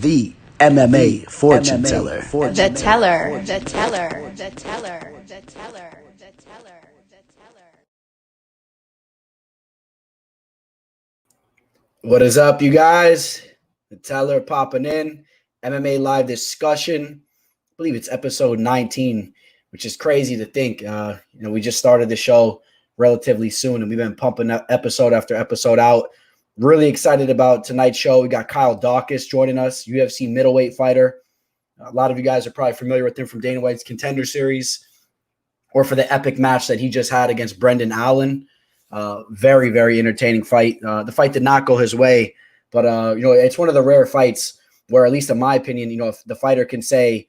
The MMA fortune teller. The teller. The teller. The teller. The teller. The teller. The teller. What is up, you guys? The teller popping in. MMA live discussion. I believe it's episode 19, which is crazy to think. We just started the show relatively soon, and we've been pumping episode after episode out. Really excited about tonight's show. We got Kyle Daukaus joining us, UFC Middleweight fighter. A lot of you guys are probably familiar with him from Dana White's Contender Series or for the epic match that he just had against Brendan Allen. Very, very entertaining fight. The fight did not go his way, but it's one of the rare fights where, at least in my opinion, if the fighter can say,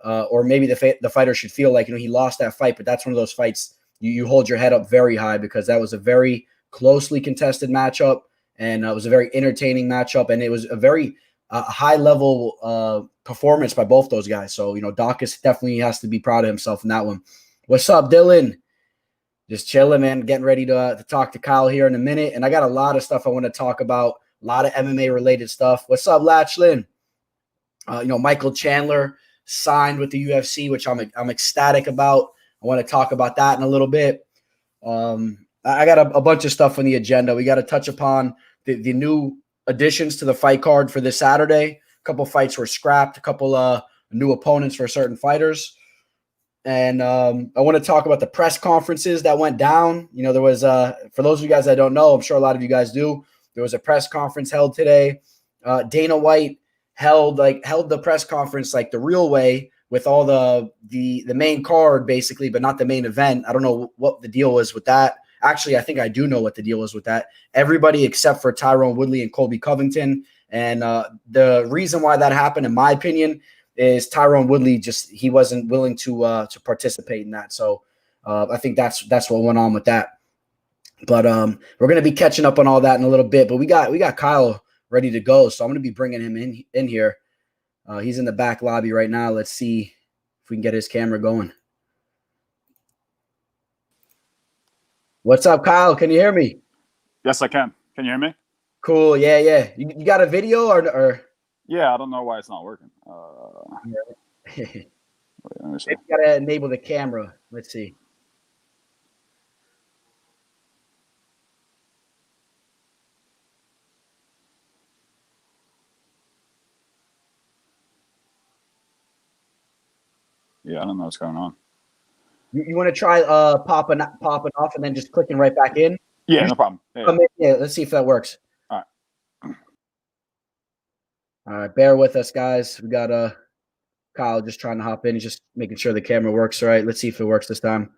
or maybe the fighter should feel like, he lost that fight, but that's one of those fights you hold your head up very high, because that was a very closely contested matchup, and it was a very entertaining matchup, and it was a very high-level performance by both those guys. So, Daukaus definitely has to be proud of himself in that one. What's up, Dylan? Just chilling, man. Getting ready to talk to Kyle here in a minute, and I got a lot of stuff I want to talk about, a lot of MMA-related stuff. What's up, Latchlin? Michael Chandler signed with the UFC, which I'm ecstatic about. I want to talk about that in a little bit. I got a bunch of stuff on the agenda. We got to touch upon the new additions to the fight card for this Saturday. A couple fights were scrapped, a couple new opponents for certain fighters. And I want to talk about the press conferences that went down. There was, for those of you guys that don't know, I'm sure a lot of you guys do, there was a press conference held today. Dana White held the press conference like the real way, with all the main card, basically, but not the main event. I don't know what the deal was with that. Actually, I think I do know what the deal was with that. Everybody except for Tyron, Woodley, and Colby Covington. And the reason why that happened, in my opinion, is Tyron Woodley he wasn't willing to participate in that. So I think that's what went on with that. But we're going to be catching up on all that in a little bit. But we got Kyle ready to go, so I'm going to be bringing him in here. He's in the back lobby right now. Let's see if we can get his camera going. What's up, Kyle? Can you hear me? Yes, I can. Can you hear me? Cool. Yeah. You got a video or? Yeah, I don't know why it's not working. Wait, let me see. You got to enable the camera. Let's see. Yeah, I don't know what's going on. You want to try popping off and then just clicking right back in? Yeah, no problem. Yeah, let's see if that works. All right, bear with us, guys. We got Kyle just trying to hop in. He's just making sure the camera works right. Let's see if it works this time.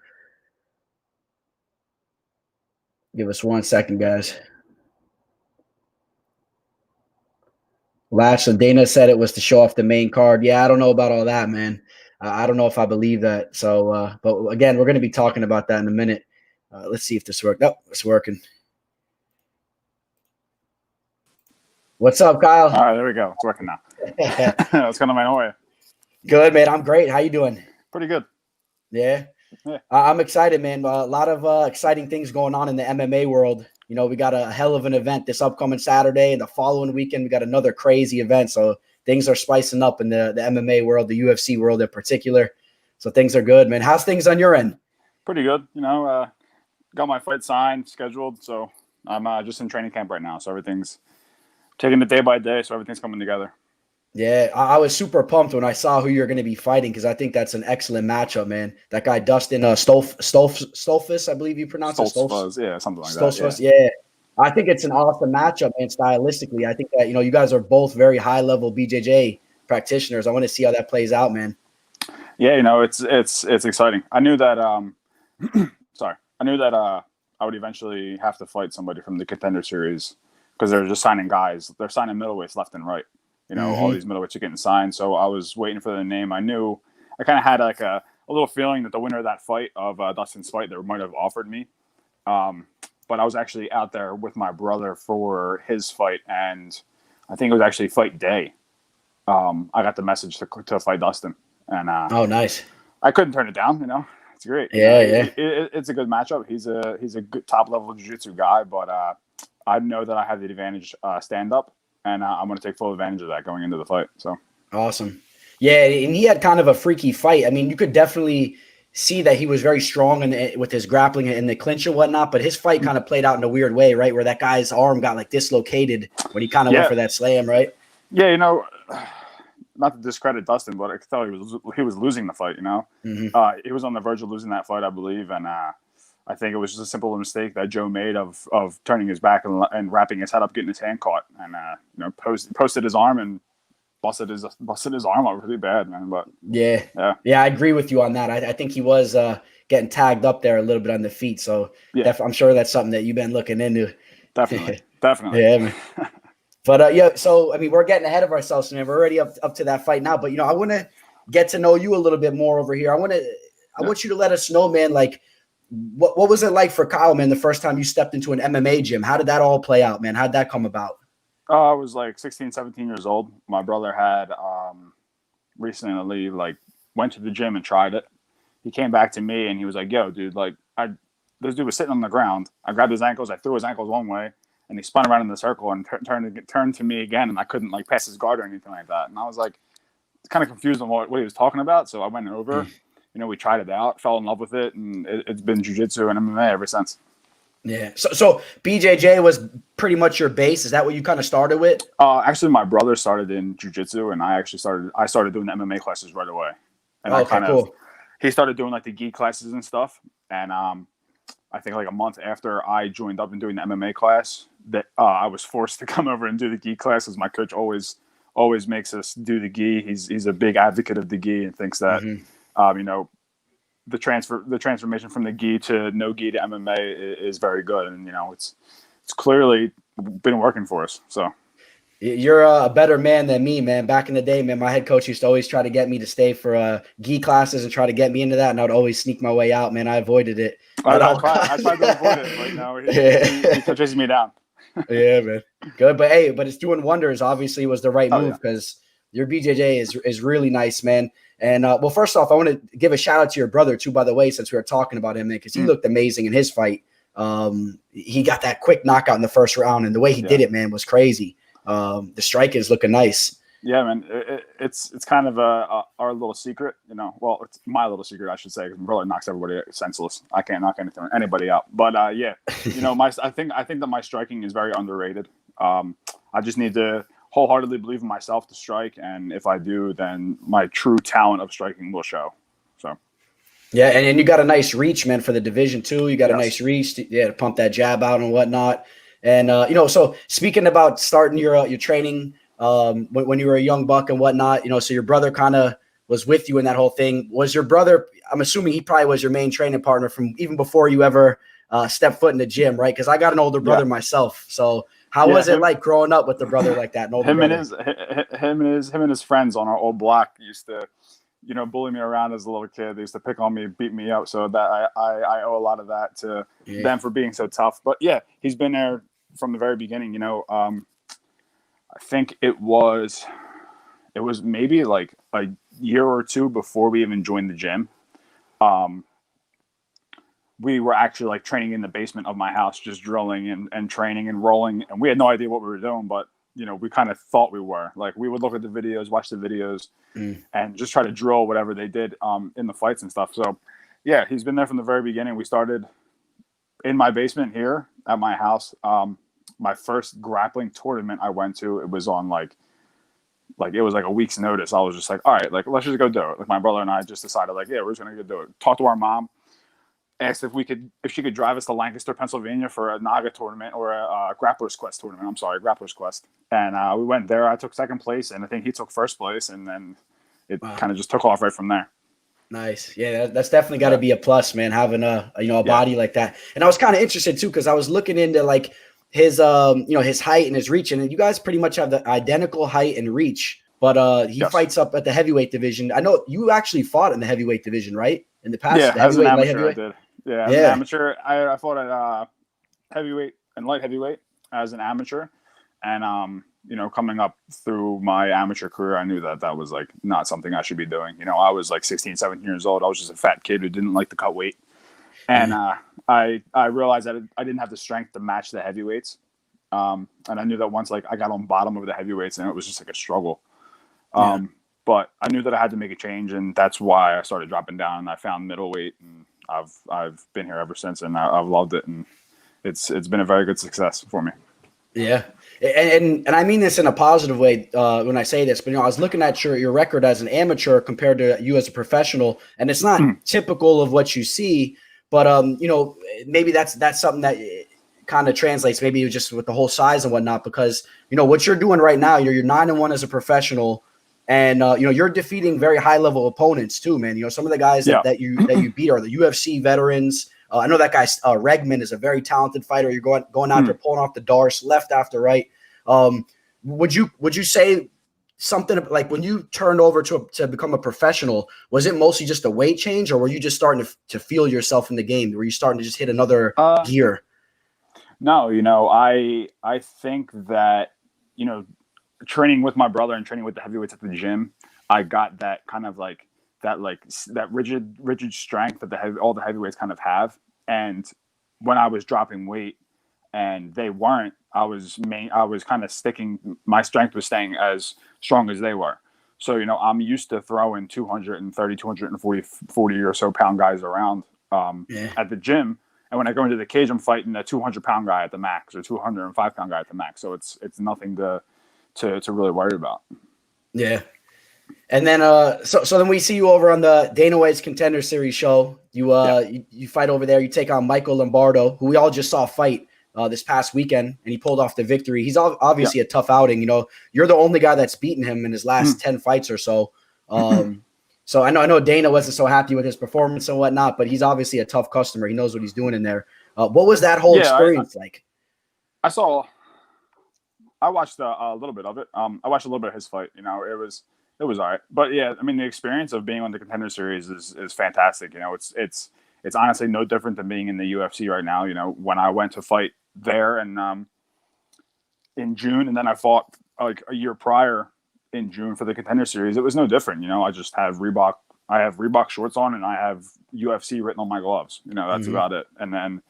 Give us 1 second, guys. Lashley, Dana said it was to show off the main card. Yeah, I don't know about all that, man. I don't know if I believe that. So, but again, we're going to be talking about that in a minute. Let's see if this worked. Oh, it's working. What's up, Kyle? right, there we go. It's working now. What's going on, man? How are you? Good, man. I'm great. How you doing? Pretty good. Yeah. I'm excited, man. A lot of exciting things going on in the MMA world. We got a hell of an event this upcoming Saturday, and the following weekend we got another crazy event. So things are spicing up in the MMA world, the UFC world in particular. So things are good, man. How's things on your end? Pretty good. Got my fight signed, scheduled. So I'm just in training camp right now. So everything's taking it day by day. So everything's coming together. Yeah, I was super pumped when I saw who you're going to be fighting, because I think that's an excellent matchup, man. That guy, Dustin Stolfus, I believe you pronounce it. Stolfus, yeah, something like Stolfus, that. Yeah. I think it's an awesome matchup, man, stylistically. I think that, you guys are both very high-level BJJ practitioners. I want to see how that plays out, man. Yeah, it's exciting. I knew that I would eventually have to fight somebody from the Contender Series, because they're just signing guys. They're signing middleweights left and right. All these middleweights are getting signed. So I was waiting for the name. I kind of had like a little feeling that the winner of that fight, of Dustin's fight, that might have offered me. But I was actually out there with my brother for his fight, and I think it was actually fight day. I got the message to fight Dustin, and oh, nice. I couldn't turn it down. It's great. Yeah. It's a good matchup. He's a good top level jiu-jitsu guy, but I know that I have the advantage stand up, and I'm going to take full advantage of that going into the fight. So awesome. Yeah, and he had kind of a freaky fight. I mean, you could definitely see that he was very strong with his grappling and the clinch and whatnot, but his fight kind of played out in a weird way, right? Where that guy's arm got like dislocated when he kind of went for that slam, right? Yeah, not to discredit Dustin, but I could tell he was losing the fight, He was on the verge of losing that fight, I believe, and I think it was just a simple mistake that Joe made of turning his back and wrapping his head up, getting his hand caught, and posted his arm and busted his arm up really bad, man. But yeah, I agree with you on that. I think he was getting tagged up there a little bit on the feet, so I'm sure that's something that you've been looking into. Definitely. Yeah, man. But so I mean, we're getting ahead of ourselves, man. We're already up to that fight now. But I want to get to know you a little bit more over here. I want you to let us know, man. Like, what was it like for Kyle, man? The first time you stepped into an MMA gym, how did that all play out, man? How'd that come about? I was like 16, 17 years old. My brother had recently went to the gym and tried it. He came back to me and he was like, "Yo, dude, this dude was sitting on the ground. I grabbed his ankles. I threw his ankles one way, and he spun around in the circle and turned to me again, and I couldn't pass his guard or anything like that." And I was like, kind of confused on what he was talking about. So I went over. We tried it out, fell in love with it, and it's been jiu-jitsu and MMA ever since. Yeah. So BJJ was pretty much your base. Is that what you kind of started with? Actually, my brother started in jiu-jitsu, and I started doing the MMA classes right away. And cool. He started doing the gi classes and stuff. And I think a month after I joined up and doing the MMA class, that I was forced to come over and do the gi classes. My coach always makes us do the gi. He's a big advocate of the gi and thinks that the transformation from the gi to no gi to MMA is very good, and it's clearly been working for us. So you're a better man than me, man. Back in the day, man, my head coach used to always try to get me to stay for gi classes and try to get me into that, and I would always sneak my way out, man. I avoided it. I tried to avoid it, but no, he chases me down. Yeah, man. Good, but it's doing wonders. Obviously, it was the right move because your BJJ is really nice, man. And well, first off, I want to give a shout out to your brother too, by the way, since we were talking about him, man, because he looked amazing in his fight. He got that quick knockout in the first round, and the way he did it, man, was crazy. The strike is looking nice. Yeah, man. It's kind of our little secret, Well, it's my little secret, I should say, because my brother knocks everybody senseless. I can't knock anybody out. But I think that my striking is very underrated. I just need to wholeheartedly believe in myself to strike, and if I do, then my true talent of striking will show. So yeah, and you got a nice reach, man, for the division too. You got a nice reach to pump that jab out and whatnot. And so speaking about starting your training when you were a young buck and whatnot, so your brother kind of was with you in that whole thing. Was your brother, I'm assuming he probably was your main training partner from even before you ever stepped foot in the gym, right? Because I got an older brother myself, so how was it like growing up with a brother like that? Him and his friends on our old block used to, bully me around as a little kid. They used to pick on me, beat me up. So that I owe a lot of that to them for being so tough. But yeah, he's been there from the very beginning. I think it was maybe like a year or two before we even joined the gym. We were actually training in the basement of my house, just drilling and training and rolling. And we had no idea what we were doing, but we kind of thought we were. We would look at the videos, watch the videos, and just try to drill whatever they did in the fights and stuff. So yeah, he's been there from the very beginning. We started in my basement here at my house. My first grappling tournament I went to, it was on it was a week's notice. I was just all right, let's just go do it. My brother and I just decided we're just going to go do it. Talked to our mom. Asked if she could drive us to Lancaster, Pennsylvania for a Naga tournament or a Grappler's Quest tournament. Grappler's Quest. And we went there. I took second place, and I think he took first place, and then it kind of just took off right from there. Nice. Yeah, that's definitely got to be a plus, man, having a body like that. And I was kind of interested too, because I was looking into his his height and his reach, and you guys pretty much have the identical height and reach. But he fights up at the heavyweight division. I know you actually fought in the heavyweight division, right? In the past, as an amateur, I did. Yeah, as an amateur, I fought at heavyweight and light heavyweight as an amateur, and coming up through my amateur career, I knew that was not something I should be doing. I was 16, 17 years old. I was just a fat kid who didn't like to cut weight, and I realized that I didn't have the strength to match the heavyweights, And I knew that once like I got on bottom of the heavyweights, and it was just like a struggle. But I knew that I had to make a change, and that's why I started dropping down. And I found middleweight, and I've been here ever since, and I've loved it, and it's been a very good success for me. Yeah. And I mean this in a positive way when I say this, but I was looking at your record as an amateur compared to you as a professional, and it's not typical of what you see, but maybe that's something that kind of translates, maybe just with the whole size and whatnot, because what you're doing right now, you're 9-1 as a professional, and you're defeating very high level opponents too, man. Some of the guys that you beat are the UFC veterans. I know that guy Regman is a very talented fighter. You're going out there pulling off the darts left after right. Would you say something like when you turned over to become a professional, was it mostly just a weight change, or were you just starting to feel yourself in the game? Were you starting to just hit another gear? No, I think that training with my brother and training with the heavyweights at the gym, I got that kind of like that rigid strength that all the heavyweights kind of have. And when I was dropping weight and they weren't, I was kind of my strength was staying as strong as they were. So, I'm used to throwing 230, 240 or so pound guys around at the gym. And when I go into the cage, I'm fighting a 200-pound guy at the max or 205-pound guy at the max. So it's nothing to really worry about. Yeah. And then, so then we see you over on the Dana White's Contender Series show. You fight over there. You take on Michael Lombardo, who we all just saw fight this past weekend, and he pulled off the victory. He's obviously a tough outing. You're the only guy that's beaten him in his last 10 fights or so. So I know Dana wasn't so happy with his performance and whatnot, but he's obviously a tough customer. He knows what he's doing in there. What was that whole experience like? I watched a little bit of it. I watched a little bit of his fight. It was all right. But yeah, I mean, the experience of being on the Contender Series is fantastic. It's honestly no different than being in the UFC right now. When I went to fight there and in June, and then I fought like a year prior in June for the Contender Series, it was no different. I just have Reebok. I have Reebok shorts on, and I have UFC written on my gloves. That's about it. And then,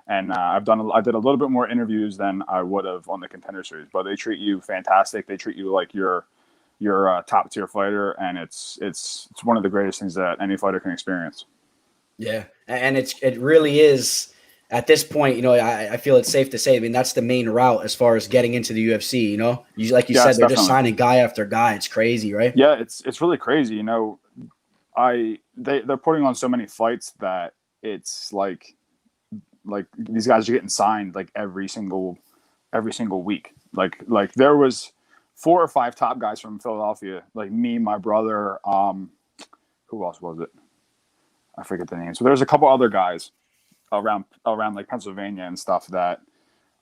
I did a little bit more interviews than I would have on the Contender Series, but they treat you fantastic. They treat you like you're a top tier fighter, and it's one of the greatest things that any fighter can experience. Yeah, and it really is. At this point, I feel it's safe to say, I mean, that's the main route as far as getting into the UFC. Like you said, they're just signing guy after guy. It's crazy, right? Yeah, it's really crazy. They're putting on so many fights that it's like these guys are getting signed like every single week. Like there was 4 or 5 top guys from Philadelphia, like me, my brother. Who else was it? I forget the name. So there's a couple other guys around like Pennsylvania and stuff that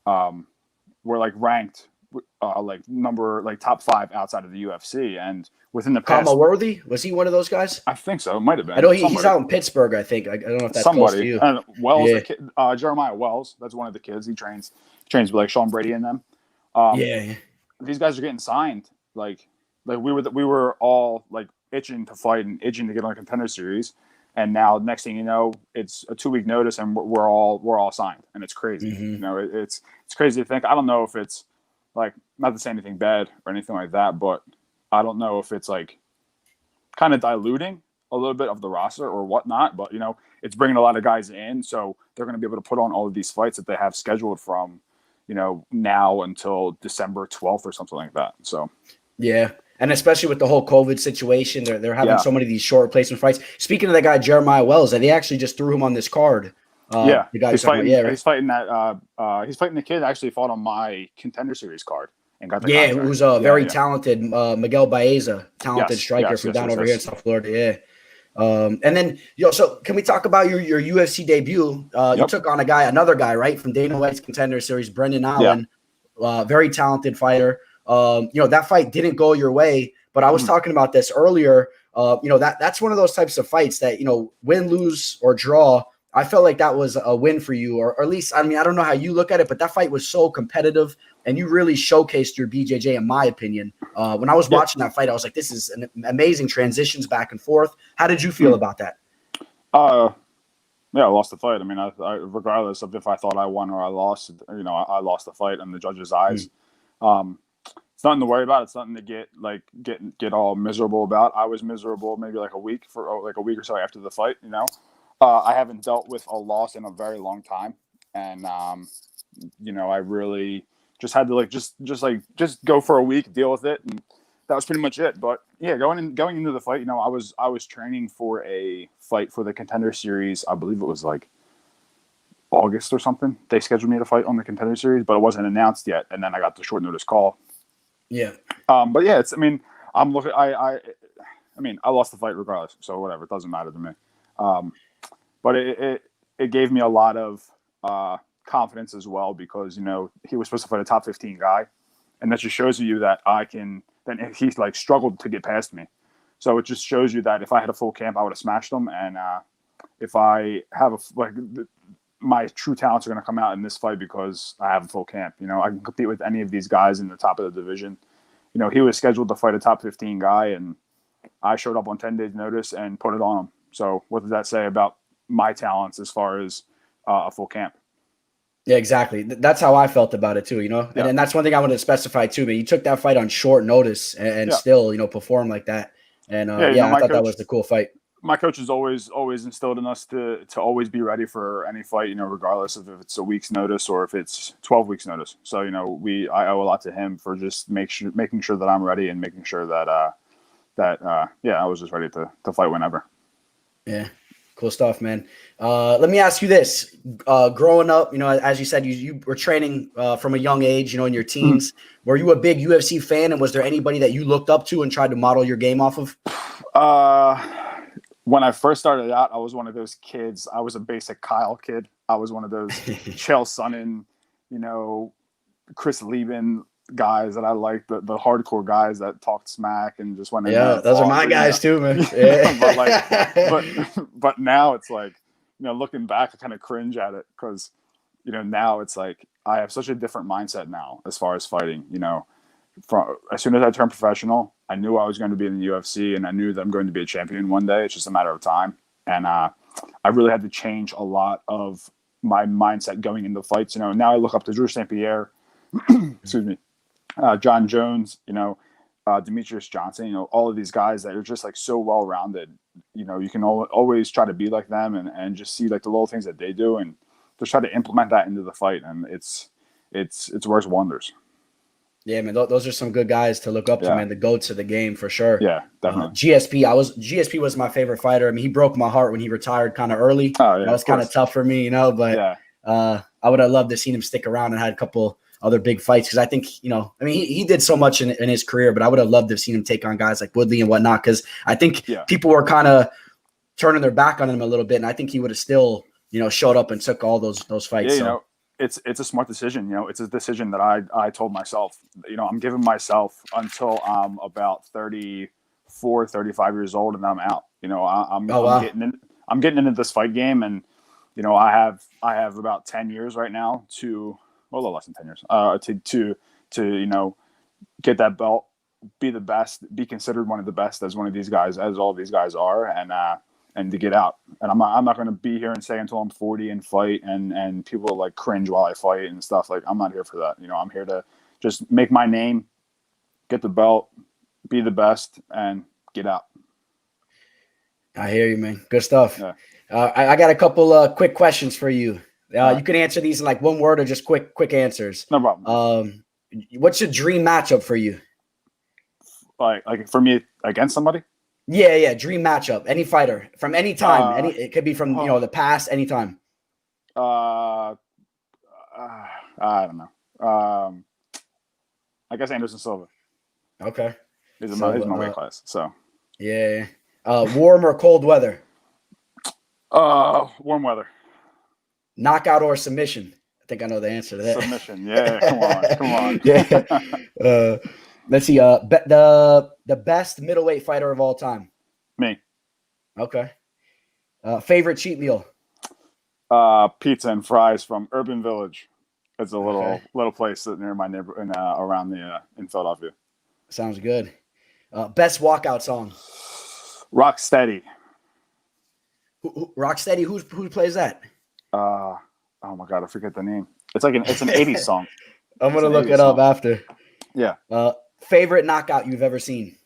were like ranked like top 5 outside of the UFC, and within the past. Kama Worthy, was he one of those guys? I think so. It might have been. I know he's out in Pittsburgh. I think I don't know if that's close to you. Wells, Jeremiah Wells. That's one of the kids. He trains with like Sean Brady and them. These guys are getting signed. Like we were all like itching to fight and itching to get on a Contender Series. And now, next thing you know, it's a 2-week notice, and we're all signed, and it's crazy. It's crazy to think. I don't know if it's like, not to say anything bad or anything like that, but I don't know if it's like kind of diluting a little bit of the roster or whatnot. But it's bringing a lot of guys in, so they're going to be able to put on all of these fights that they have scheduled from now until December 12th or something like that. So yeah. And especially with the whole COVID situation, they're having so many of these short replacement fights. Speaking of that guy, Jeremiah Wells, they actually just threw him on this card. The guy he's fighting he's fighting the kid that actually fought on my Contender Series card and got the contract. Who's a very talented Miguel Baeza, talented striker from down over here in South Florida. Yeah. And then so can we talk about your UFC debut? You took on another guy, right, from Dana White's Contender Series, Brendan Allen, very talented fighter. That fight didn't go your way, but I was talking about this earlier. That's one of those types of fights that, win, lose, or draw. I felt like that was a win for you, or at least, I mean, I don't know how you look at it, but that fight was so competitive, and you really showcased your BJJ, in my opinion. When I was watching that fight, I was like, this is an amazing transitions back and forth. How did you feel about that? Yeah, I lost the fight. I mean, regardless of if I thought I won or I lost, I lost the fight in the judge's eyes. It's nothing to worry about. It's nothing to get all miserable about. I was miserable maybe like a week or so after the fight. I haven't dealt with a loss in a very long time, and I really just had to just go for a week, deal with it, and that was pretty much it. But yeah, going into the fight, I was training for a fight for the Contender Series. I believe it was like August or something. They scheduled me to fight on the Contender Series, but it wasn't announced yet. And then I got the short notice call. Yeah. But yeah, I'm looking. I lost the fight regardless, so whatever. It doesn't matter to me. But it gave me a lot of confidence as well, because he was supposed to fight a top 15 guy, and that just shows you that I can. Then he's struggled to get past me, so it just shows you that if I had a full camp, I would have smashed him, and if I have my true talents are going to come out in this fight because I have a full camp. I can compete with any of these guys in the top of the division. He was scheduled to fight a top 15 guy, and I showed up on 10 days notice and put it on him. So what does that say about my talents as far as a full camp? Yeah, exactly. That's how I felt about it too, And then that's one thing I wanted to specify too, but you took that fight on short notice and still, perform like that. And I thought that was a cool fight. My coach has always instilled in us to always be ready for any fight, regardless of if it's a week's notice or if it's 12 weeks notice. So, I owe a lot to him for just making sure that I'm ready and making sure that, I was just ready to fight whenever. Yeah. Cool stuff, man. Let me ask you this. Growing up, as you said, you were training from a young age, in your teens. Were you a big UFC fan, and was there anybody that you looked up to and tried to model your game off of? When I first started out, I was one of those kids. I was a basic Kyle kid. I was one of those Chael Sonnen, Chris Lieben guys that I liked, the hardcore guys that talked smack and just went in there. Yeah, those are my guys too, man. Yeah. but now it's looking back, I kind of cringe at it because, now it's I have such a different mindset now as far as fighting. From as soon as I turned professional, I knew I was going to be in the UFC, and I knew that I'm going to be a champion one day. It's just a matter of time. And I really had to change a lot of my mindset going into fights. Now I look up to Drew St. Pierre, excuse me, John Jones, Demetrius Johnson, all of these guys that are just so well-rounded. You can always try to be like them and just see the little things that they do and just try to implement that into the fight. And it's works wonders. Yeah, man, those are some good guys to look up to, man. The GOATs of the game for sure. Yeah, definitely. GSP was my favorite fighter. I mean, he broke my heart when he retired kind of early. Oh, yeah, that was kind of tough for me, but I would have loved to see him stick around and had a couple other big fights because I think, he did so much in his career, but I would have loved to have seen him take on guys like Woodley and whatnot because I think people were kind of turning their back on him a little bit, and I think he would have still, showed up and took all those fights. Yeah, It's a smart decision. It's a decision that I told myself, I'm giving myself until I'm about 34, 35 years old and then I'm out. I'm getting into this fight game, and I have about 10 years right now to, well, a little less than 10 years to get that belt, be the best, be considered one of the best as one of these guys, as all of these guys are, and to get out. And I'm not going to be here and say until I'm 40 and fight and people cringe while I fight and stuff. I'm not here for that. I'm here to just make my name, get the belt, be the best, and get out. I hear you, man. Good stuff. Yeah. I got a couple quick questions for you. You can answer these in one word or just quick answers. No problem. What's your dream matchup for you? Like for me against somebody? Yeah. Dream matchup. Any fighter from any time. It could be from the past, anytime. I don't know. I guess Anderson Silva. Okay. He's my weight class. So. Yeah. Warm or cold weather? Warm weather. Knockout or submission? I think I know the answer to that. Submission. Yeah. Come on. Yeah. Let's see. The best middleweight fighter of all time. Me. Okay. Favorite cheat meal. Pizza and fries from Urban Village. It's a little place near my neighbor around in Philadelphia. Sounds good. Best walkout song. Rock Steady. Rocksteady, who plays that? Oh my god, I forget the name. It's an 80s song. I'm gonna look it up after. Yeah. Favorite knockout you've ever seen?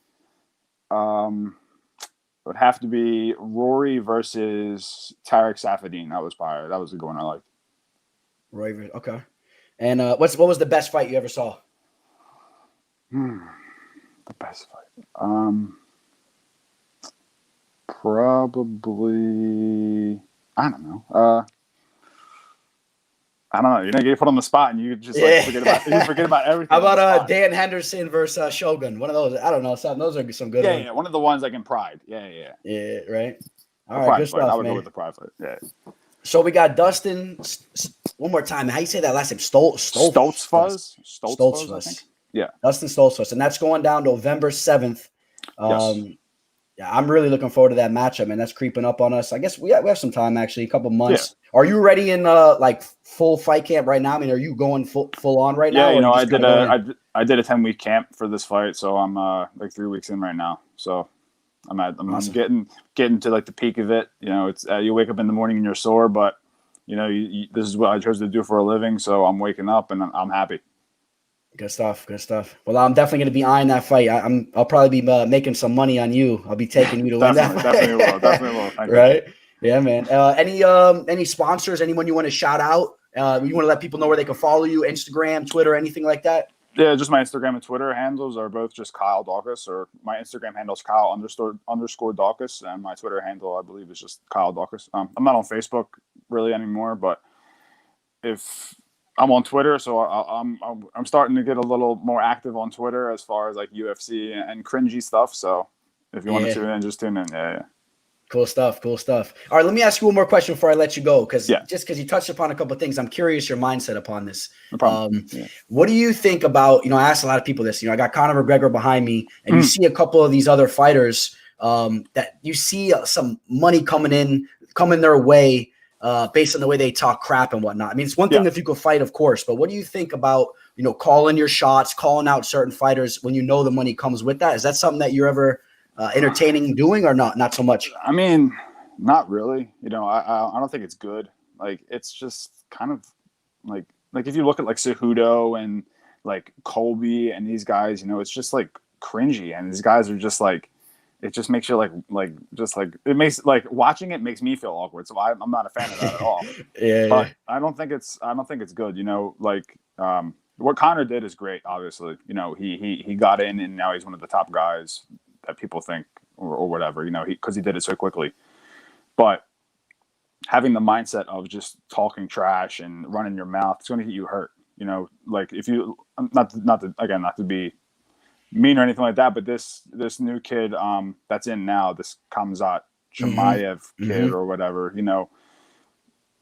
It would have to be Rory versus Tarek Safadine. That was a good one I liked. Rory, okay. And what was the best fight you ever saw? The best fight. Probably. I don't know. I don't know. You get put on the spot and you just forget about everything. How about Dan Henderson versus Shogun? One of those. I don't know. Those are some good ones. Yeah. One of the ones like in Pride. Yeah. Yeah. Right. All right. Good stuff, I would man. go with the Pride fight. Yeah. So we got Dustin. One more time. How you say that last name? Stoltzfus, I think. Yeah. Dustin Stoltzfus, and that's going down November 7th. Yes. Yeah, I'm really looking forward to that matchup, man. That's creeping up on us. I guess we have some time, actually, a couple months. Yeah. Are you ready in like full fight camp right now? I mean, are you going full on right now? Yeah, I did a 10-week camp for this fight, so I'm like 3 weeks in right now. So I'm awesome. getting to like the peak of it. It's you wake up in the morning and you're sore, but this is what I chose to do for a living, so I'm waking up and I'm happy. Good stuff. Well, I'm definitely going to be eyeing that fight. I'll probably be making some money on you. I'll be taking you to win that fight. Definitely will. Thank right? You. Yeah, man. Any sponsors? Anyone you want to shout out? You want to let people know where they can follow you? Instagram, Twitter, anything like that? Yeah, just my Instagram and Twitter handles are both just Kyle Daukaus, or my Instagram handle is Kyle __ Daukaus, and my Twitter handle I believe is just Kyle Daukaus. I'm not on Facebook really anymore, but if I'm on Twitter, so I'm starting to get a little more active on Twitter as far as like UFC and cringy stuff. So if you want to tune in, just tune in. Yeah. Cool stuff. All right, let me ask you one more question before I let you go, because you touched upon a couple of things. I'm curious your mindset upon this. No problem. What do you think about? I asked a lot of people this. I got Conor McGregor behind me, and you see a couple of these other fighters that you see some money coming their way. Based on the way they talk crap and whatnot. I mean, it's one thing if you go fight, of course, but what do you think about, calling your shots, calling out certain fighters when the money comes with that? Is that something that you're ever entertaining doing or not? Not so much. I mean, not really. I don't think it's good. Like, it's just kind of like if you look at like Cejudo and like Colby and these guys, it's just like cringy. And these guys are just like, it just makes you it makes like watching it makes me feel awkward. So I'm not a fan of that at all. But I don't think it's good. What Conor did is great. Obviously, he got in and now he's one of the top guys that people think or whatever. Because he did it so quickly. But having the mindset of just talking trash and running your mouth, it's going to get you hurt. Like if you not to be mean or anything like that, but this new kid that's in now, this Khamzat Chimaev kid or whatever,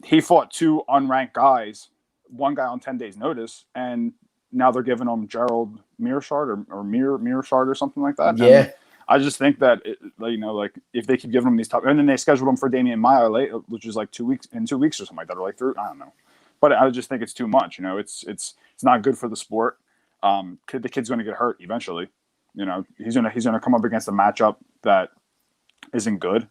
he fought 2 unranked guys, one guy on 10 days notice, and now they're giving him Gerald Mearshard or Mearshard or something like that. Yeah. And I just think that if they keep giving him these top, and then they scheduled him for Damian Maia late, which is like 2 weeks or something like that, or like 3, I don't know. But I just think it's too much. It's not good for the sport. The kid's going to get hurt eventually. He's gonna come up against a matchup that isn't good,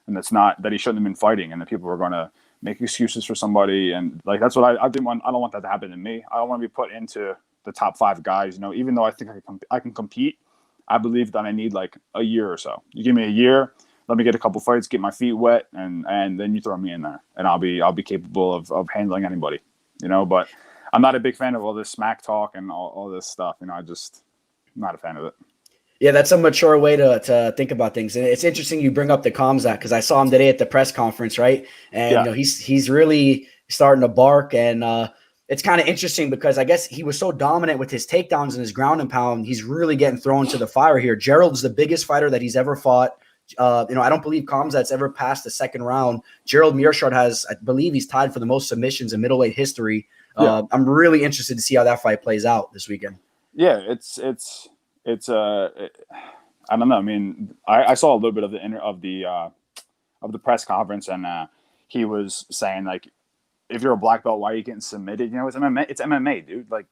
and that he shouldn't have been fighting, and that people are going to make excuses for somebody, and like that's what I didn't want. I don't want that to happen to me. I don't want to be put into the top 5 guys. Even though I think I can compete, I believe that I need like a year or so. You give me a year, let me get a couple fights, get my feet wet, and then you throw me in there, and I'll be capable of handling anybody. But I'm not a big fan of all this smack talk and all this stuff. I'm not a fan of it. Yeah, that's a mature way to think about things. And it's interesting you bring up the Khamzat because I saw him today at the press conference, right? And he's really starting to bark, and it's kind of interesting because I guess he was so dominant with his takedowns and his ground and pound. He's really getting thrown to the fire here. Gerald's the biggest fighter that he's ever fought. I don't believe Khamzat's ever passed the second round. Gerald Mearshard I believe he's tied for the most submissions in middleweight history. I'm really interested to see how that fight plays out this weekend. Yeah, it's I don't know. I mean, I saw a little bit of the press conference, and he was saying like, if you're a black belt, why are you getting submitted? It's MMA. It's MMA, dude. Like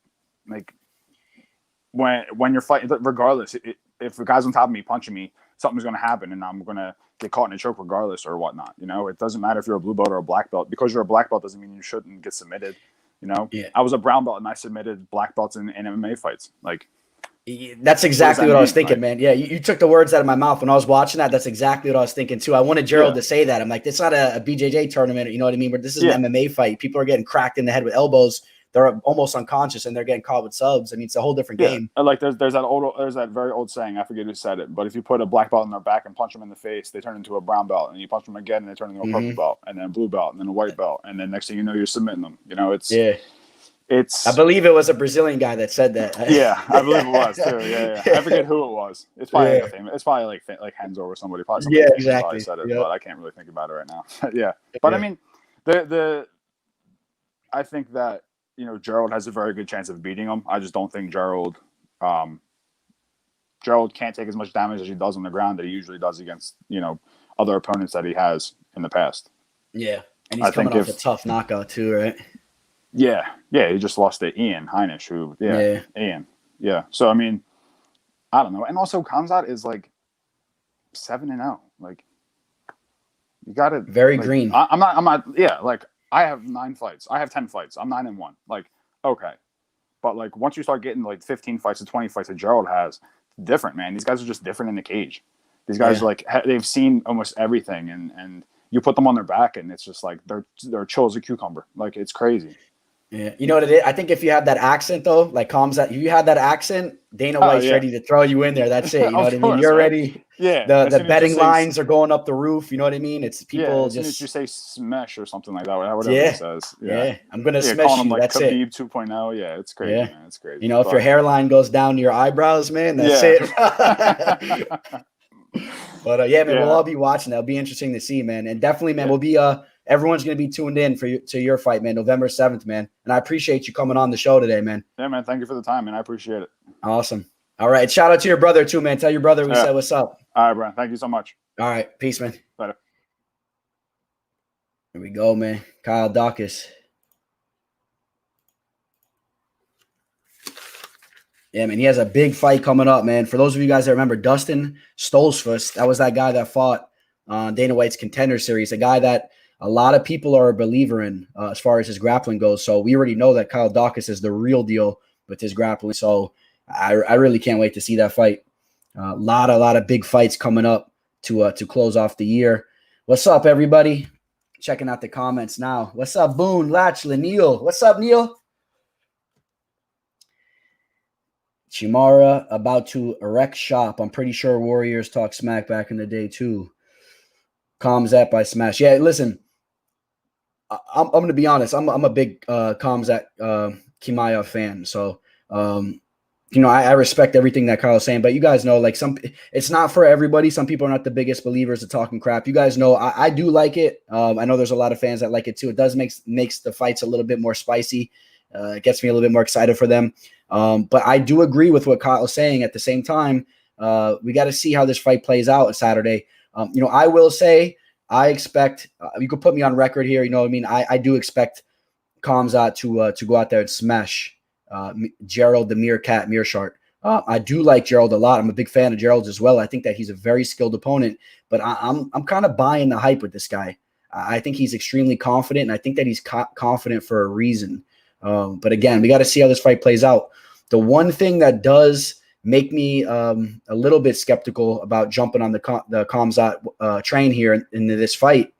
when you're fighting, regardless, if a guy's on top of me punching me, something's going to happen, and I'm going to get caught in a choke regardless or whatnot. You know, it doesn't matter if you're a blue belt or a black belt. Because you're a black belt doesn't mean you shouldn't get submitted. You know, I was a brown belt and I submitted black belts in MMA fights. Like, that's exactly what I was thinking, man. Yeah, you took the words out of my mouth when I was watching that. That's exactly what I was thinking too. I wanted Gerald to say that. I'm like, it's not a BJJ tournament, you know what I mean? But this is an MMA fight. People are getting cracked in the head with elbows. They're almost unconscious and they're getting caught with subs. I mean, it's a whole different game. Like there's that very old saying, I forget who said it, but if you put a black belt in their back and punch them in the face, they turn into a brown belt, and you punch them again and they turn into a purple belt, and then a blue belt, and then a white belt, and then next thing you know, you're submitting them. You know, it's. I believe it was a Brazilian guy that said that. Yeah, I believe it was too. Yeah. I forget who it was. It's probably it's probably like Henzo or somebody. Probably somebody exactly. Said it, but I can't really think about it right now. But I mean, I think that, you know, Gerald has a very good chance of beating him. I just don't think Gerald can't take as much damage as he does on the ground that he usually does against, you know, other opponents that he has in the past. Yeah, and he's coming off a tough knockout too, right? Yeah, he just lost to Ian Heinisch, Ian. Yeah, so I mean, I don't know. And also, Khamzat is like 7-0. Like, you got to very green. I'm not. Yeah, like, I have 9 fights. I have 10 fights. I'm 9-1. Like, okay. But like, once you start getting like 15 fights to 20 fights that Gerald has, it's different, man. These guys are just different in the cage. These guys are like, they've seen almost everything, and you put them on their back and it's just like, they're chill as a cucumber. Like, it's crazy. Yeah. You know what it is? I think if you have that accent though, like Khamzat, if you have that accent, Dana White's ready to throw you in there. That's it. You know what I mean? You're ready. Yeah. The betting lines are going up the roof. You know what I mean? It's people as soon as you say smash or something like that, whatever it says. Yeah. I'm going to smash you. Like that's Khabib it. 2.0. Yeah. It's crazy, man. It's crazy. You know, if your hairline goes down to your eyebrows, man, that's it. But man, we'll all be watching. That'll be interesting to see, man. And definitely, man, we'll be everyone's going to be tuned in to your fight, man, November 7th, man. And I appreciate you coming on the show today, man. Yeah, man. Thank you for the time, man. I appreciate it. Awesome. All right. Shout out to your brother too, man. Tell your brother we said what's up. All right, Brian. Thank you so much. All right. Peace, man. Later. Here we go, man. Kyle Daukaus. Yeah, man. He has a big fight coming up, man. For those of you guys that remember, Dustin Stoltzfus, that was that guy that fought Dana White's Contender Series, a guy that a lot of people are a believer in as far as his grappling goes. So we already know that Kyle Daukaus is the real deal with his grappling. So I really can't wait to see that fight. A lot of big fights coming up to close off the year. What's up, everybody? Checking out the comments now. What's up, Boone, Latchley, Neil? What's up, Neil? Chimara about to erect shop. I'm pretty sure Warriors talk smack back in the day too. Khamzat by Smash. Yeah, listen, I'm going to be honest. I'm a big Khamzat Chimaev fan. So, you know, I respect everything that Kyle's saying. But you guys know, like, it's not for everybody. Some people are not the biggest believers of talking crap. You guys know I do like it. I know there's a lot of fans that like it too. It does makes the fights a little bit more spicy. It gets me a little bit more excited for them. But I do agree with what Kyle's saying. At the same time, we got to see how this fight plays out on Saturday. You know, I will say I expect you could put me on record here. You know what I mean? I do expect Khamzat to go out there and smash Gerald the Meerkat Mearshart. I do like Gerald a lot. I'm a big fan of Gerald's as well. I think that he's a very skilled opponent, but I'm kind of buying the hype with this guy. I think he's extremely confident, and I think that he's confident for a reason. But again, we got to see how this fight plays out. The one thing that does make me a little bit skeptical about jumping on the Khamzat train here into this fight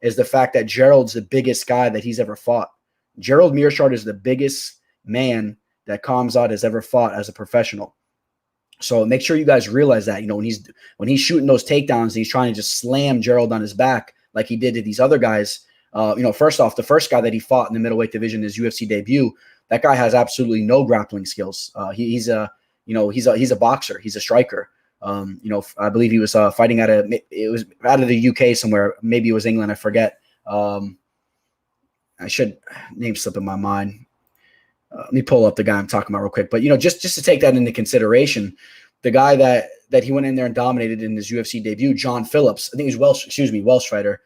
is the fact that Gerald's the biggest guy that he's ever fought. Gerald Mearshart is the biggest man that Khamzat has ever fought as a professional. So make sure you guys realize that, you know, when he's shooting those takedowns and he's trying to just slam Gerald on his back like he did to these other guys. You know, first off, the first guy that he fought in the middleweight division, his UFC debut, that guy has absolutely no grappling skills. He's a boxer. He's a striker. You know, I believe he was fighting out of the UK somewhere. Maybe it was England. I forget. I should name slip in my mind. Let me pull up the guy I'm talking about real quick. But, you know, just to take that into consideration, the guy that he went in there and dominated in his UFC debut, John Phillips, I think he's Welsh fighter,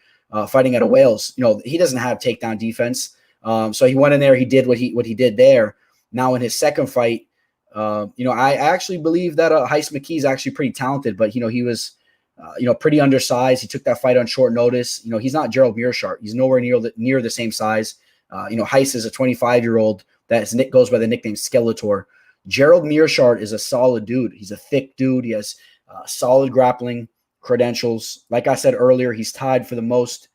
fighting out of Wales. You know, he doesn't have takedown defense. So he went in there, he did what he did there. Now in his second fight, I actually believe that Heist McKee is actually pretty talented, but, he was, pretty undersized. He took that fight on short notice. He's not Gerald Mearshart. He's nowhere near the same size. Heist is a 25-year-old that goes by the nickname Skeletor. Gerald Mearshart is a solid dude. He's a thick dude. He has solid grappling credentials. Like I said earlier, he's tied for the most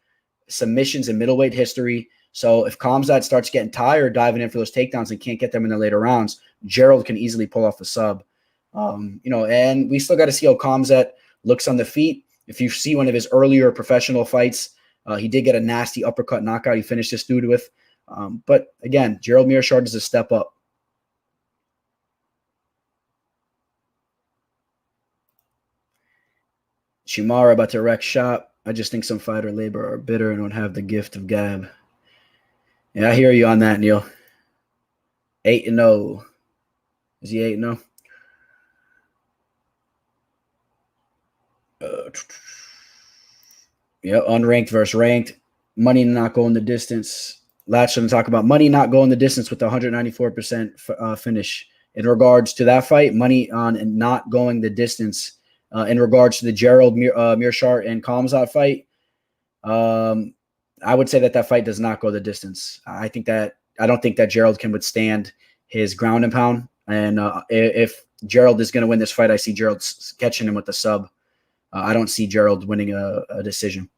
submissions in middleweight history. So if Khamzat starts getting tired diving in for those takedowns and can't get them in the later rounds, Gerald can easily pull off a sub. And we still got to see how Khamzat looks on the feet. If you see one of his earlier professional fights, he did get a nasty uppercut knockout he finished this dude with. But again, Gerald Mearshart is a step up. Shimara about to wreck shop. I just think some fighter labor are bitter and don't have the gift of gab. Yeah, I hear you on that, Neil. 8-0. Is he 8-0? Yeah, unranked versus ranked. Money not going the distance. Last should talk about money not going the distance with the 194% finish. In regards to that fight, money on and not going the distance. In regards to the Gerald Mearshart and Khamzat fight, I would say that fight does not go the distance. I don't think that Gerald can withstand his ground and pound. And if Gerald is going to win this fight, I see Gerald catching him with the sub. I don't see Gerald winning a decision.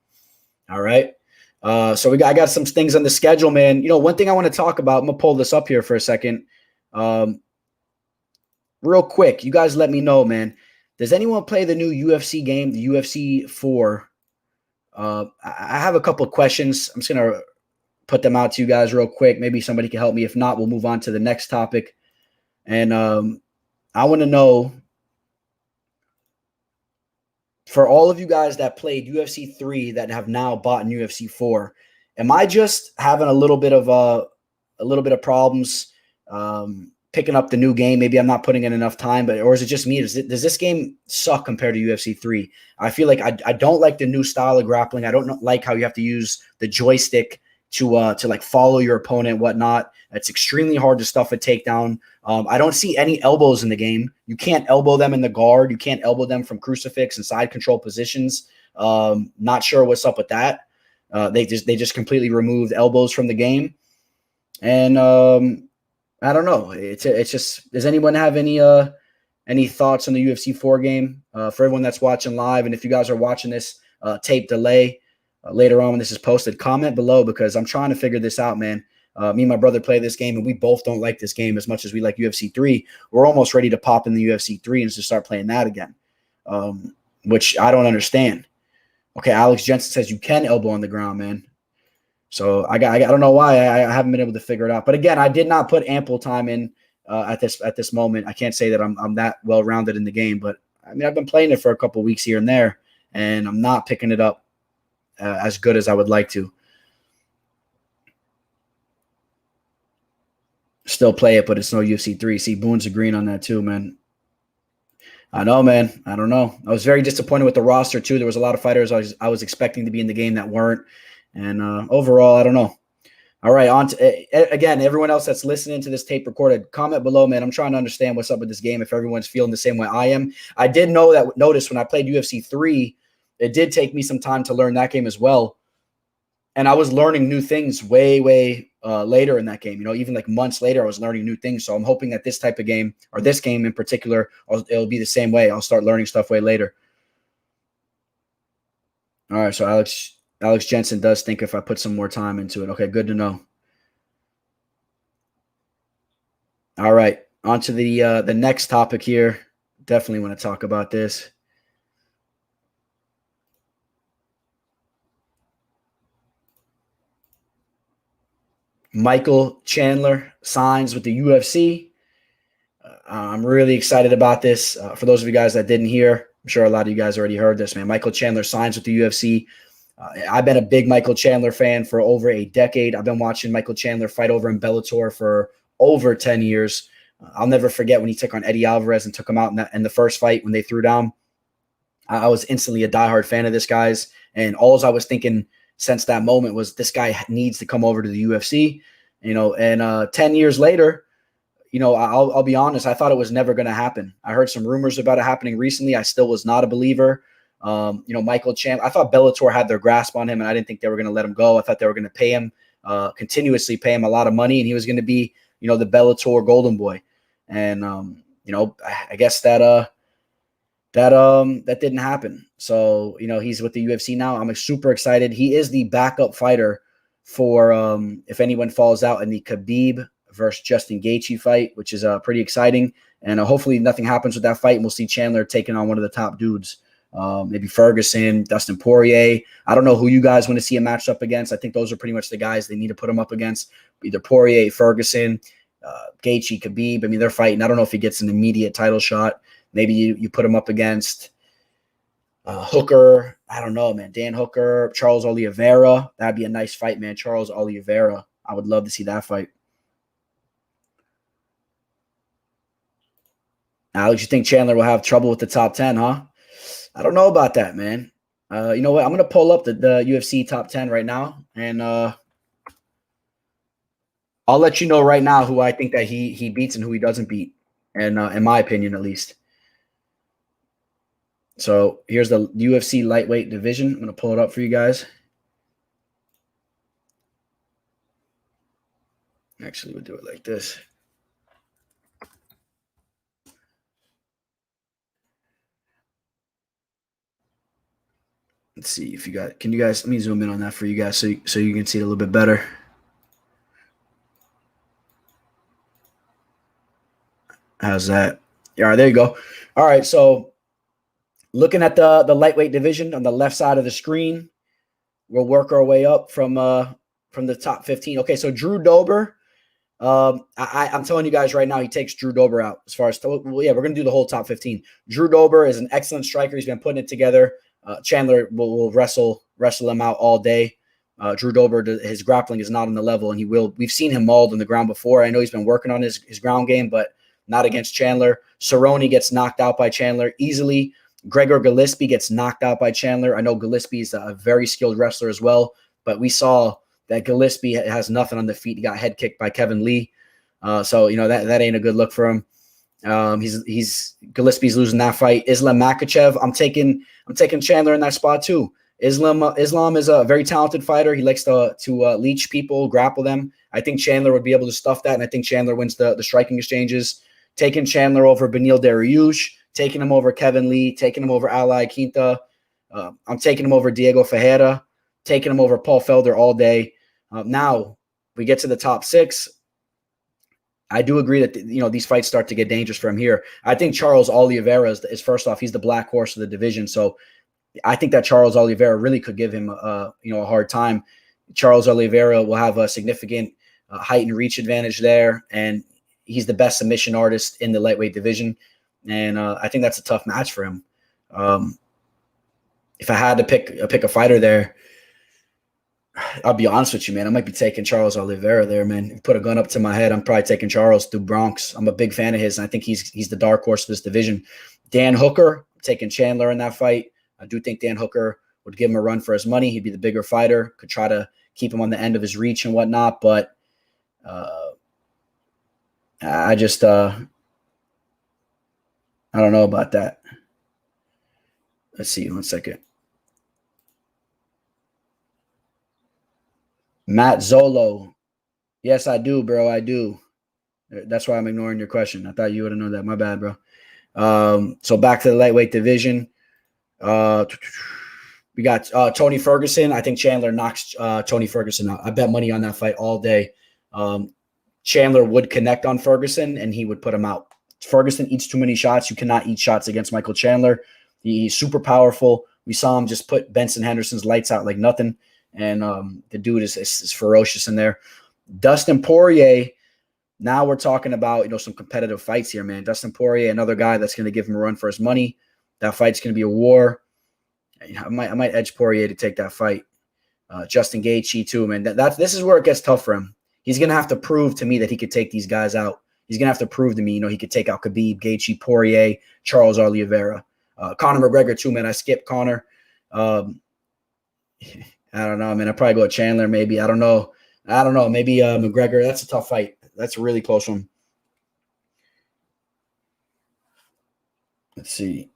All right. So I got some things on the schedule, man. One thing I want to talk about, I'm going to pull this up here for a second. Real quick, you guys let me know, man. Does anyone play the new UFC game, the UFC 4? I have a couple of questions. I'm just going to put them out to you guys real quick. Maybe somebody can help me. If not, we'll move on to the next topic. And I want to know, for all of you guys that played UFC 3 that have now bought in UFC 4, am I just having a little bit of problems picking up the new game? Maybe I'm not putting in enough time, or is it just me? Does this game suck compared to UFC 3? I feel like I don't like the new style of grappling. I don't like how you have to use the joystick to like follow your opponent and whatnot. It's extremely hard to stuff a takedown. I don't see any elbows in the game. You can't elbow them in the guard. You can't elbow them from crucifix and side control positions. Not sure what's up with that. They just completely removed elbows from the game. And I don't know. It's just, does anyone have any thoughts on the UFC 4 game? For everyone that's watching live, and if you guys are watching this tape delay later on when this is posted, comment below, because I'm trying to figure this out, man. Me and my brother play this game, and we both don't like this game as much as we like UFC 3. We're almost ready to pop in the UFC 3 and just start playing that again, which I don't understand. Okay, Alex Jensen says you can elbow on the ground, man. So I don't know why I haven't been able to figure it out. But again, I did not put ample time in at this moment. I can't say that I'm that well rounded in the game, but I mean, I've been playing it for a couple weeks here and there, and I'm not picking it up as good as I would like to. Still play it, but it's no UFC 3. See, Boone's agreeing on that too, man. I know, man. I don't know. I was very disappointed with the roster too. There was a lot of fighters I was expecting to be in the game that weren't. And overall, I don't know. All right, on to, again, everyone else that's listening to this tape recorded, comment below, man. I'm trying to understand what's up with this game, if everyone's feeling the same way I am. I did notice when I played UFC 3, it did take me some time to learn that game as well. And I was learning new things way later in that game. Even like months later, I was learning new things. So I'm hoping that this type of game, or this game in particular, it'll be the same way. I'll start learning stuff way later. All right, so Alex Jensen does think if I put some more time into it. Okay, good to know. All right, on to the next topic here. Definitely want to talk about this. Michael Chandler signs with the UFC. I'm really excited about this. For those of you guys that didn't hear, I'm sure a lot of you guys already heard this, man. Michael Chandler signs with the UFC. I've been a big Michael Chandler fan for over a decade. I've been watching Michael Chandler fight over in Bellator for over 10 years. I'll never forget when he took on Eddie Alvarez and took him out in the first fight when they threw down. I was instantly a diehard fan of this guy's, and all I was thinking since that moment was this guy needs to come over to the UFC, and 10 years later, I'll be honest. I thought it was never going to happen. I heard some rumors about it happening recently. I still was not a believer. Michael Chandler, I thought Bellator had their grasp on him, and I didn't think they were going to let him go. I thought they were going to pay him, continuously pay him a lot of money, and he was going to be, the Bellator golden boy. And, I guess that didn't happen. So, he's with the UFC now. I'm super excited. He is the backup fighter for, if anyone falls out in the Khabib versus Justin Gaethje fight, which is pretty exciting. And hopefully nothing happens with that fight, and we'll see Chandler taking on one of the top dudes. Maybe Ferguson, Dustin Poirier. I don't know who you guys want to see a match up against. I think those are pretty much the guys they need to put him up against. Either Poirier, Ferguson, Gaethje, Khabib. I mean, they're fighting. I don't know if he gets an immediate title shot. Maybe you put him up against Hooker. I don't know, man. Dan Hooker, Charles Oliveira. That'd be a nice fight, man. Charles Oliveira. I would love to see that fight. Alex, you think Chandler will have trouble with the top 10, huh? I don't know about that, man. You know what? I'm going to pull up the UFC top 10 right now, and I'll let you know right now who I think that he beats and who he doesn't beat, and in my opinion, at least. So here's the UFC Lightweight Division. I'm going to pull it up for you guys. Actually, we'll do it like this. Let's see if you got. Can you guys? Let me zoom in on that for you guys so you can see it a little bit better. How's that? Yeah, there you go. All right, so looking at the lightweight division on the left side of the screen, we'll work our way up from the top 15. Okay, so Drew Dober. I'm telling you guys right now, he takes Drew Dober out as far as we're gonna do the whole top 15. Drew Dober is an excellent striker. He's been putting it together. Chandler will wrestle him out all day. Drew Dober, his grappling is not on the level, and we've seen him mauled on the ground before. I know he's been working on his ground game, but not against Chandler. Cerrone gets knocked out by Chandler easily. Gregor Gillespie gets knocked out by Chandler. I know Gillespie is a very skilled wrestler as well, but we saw that Gillespie has nothing on the feet. He got head kicked by Kevin Lee. So that ain't a good look for him. Gillespie's losing that fight. Islam Makhachev, I'm taking Chandler in that spot too. Islam is a very talented fighter. He likes to leech people, grapple them. I think Chandler would be able to stuff that, and I think Chandler wins the striking exchanges. Taking Chandler over Beneil Dariush, taking him over Kevin Lee, taking him over Ali Quinta. I'm taking him over Diego Ferreira, taking him over Paul Felder all day. Now we get to the top 6. I do agree that these fights start to get dangerous for him here. I think Charles Oliveira is first off, he's the black horse of the division. So I think that Charles Oliveira really could give him a hard time. Charles Oliveira will have a significant height and reach advantage there, and he's the best submission artist in the lightweight division. And I think that's a tough match for him. If I had to pick a fighter there, I'll be honest with you, man. I might be taking Charles Oliveira there, man. If you put a gun up to my head, I'm probably taking Charles through Bronx. I'm a big fan of his, and I think he's the dark horse of this division. Dan Hooker, taking Chandler in that fight. I do think Dan Hooker would give him a run for his money. He'd be the bigger fighter, could try to keep him on the end of his reach and whatnot, but I just I don't know about that. Let's see, 1 second. Matt Zolo. Yes, I do, bro. I do. That's why I'm ignoring your question. I thought you would have known that. My bad, bro. So back to the lightweight division. We got Tony Ferguson. I think Chandler knocks Tony Ferguson out. I bet money on that fight all day. Chandler would connect on Ferguson, and he would put him out. Ferguson eats too many shots. You cannot eat shots against Michael Chandler. He's super powerful. We saw him just put Benson Henderson's lights out like nothing. And the dude is ferocious in there. Dustin Poirier, now we're talking about, some competitive fights here, man. Dustin Poirier, another guy that's going to give him a run for his money. That fight's going to be a war. I might edge Poirier to take that fight. Justin Gaethje too, man. This is where it gets tough for him. He's going to have to prove to me that he could take these guys out. He's going to have to prove to me, he could take out Khabib, Gaethje, Poirier, Charles Oliveira. Conor McGregor too, man. I skipped Conor. I don't know, man. I'd probably go with Chandler, maybe. I don't know. Maybe McGregor. That's a tough fight. That's a really close one. Let's see.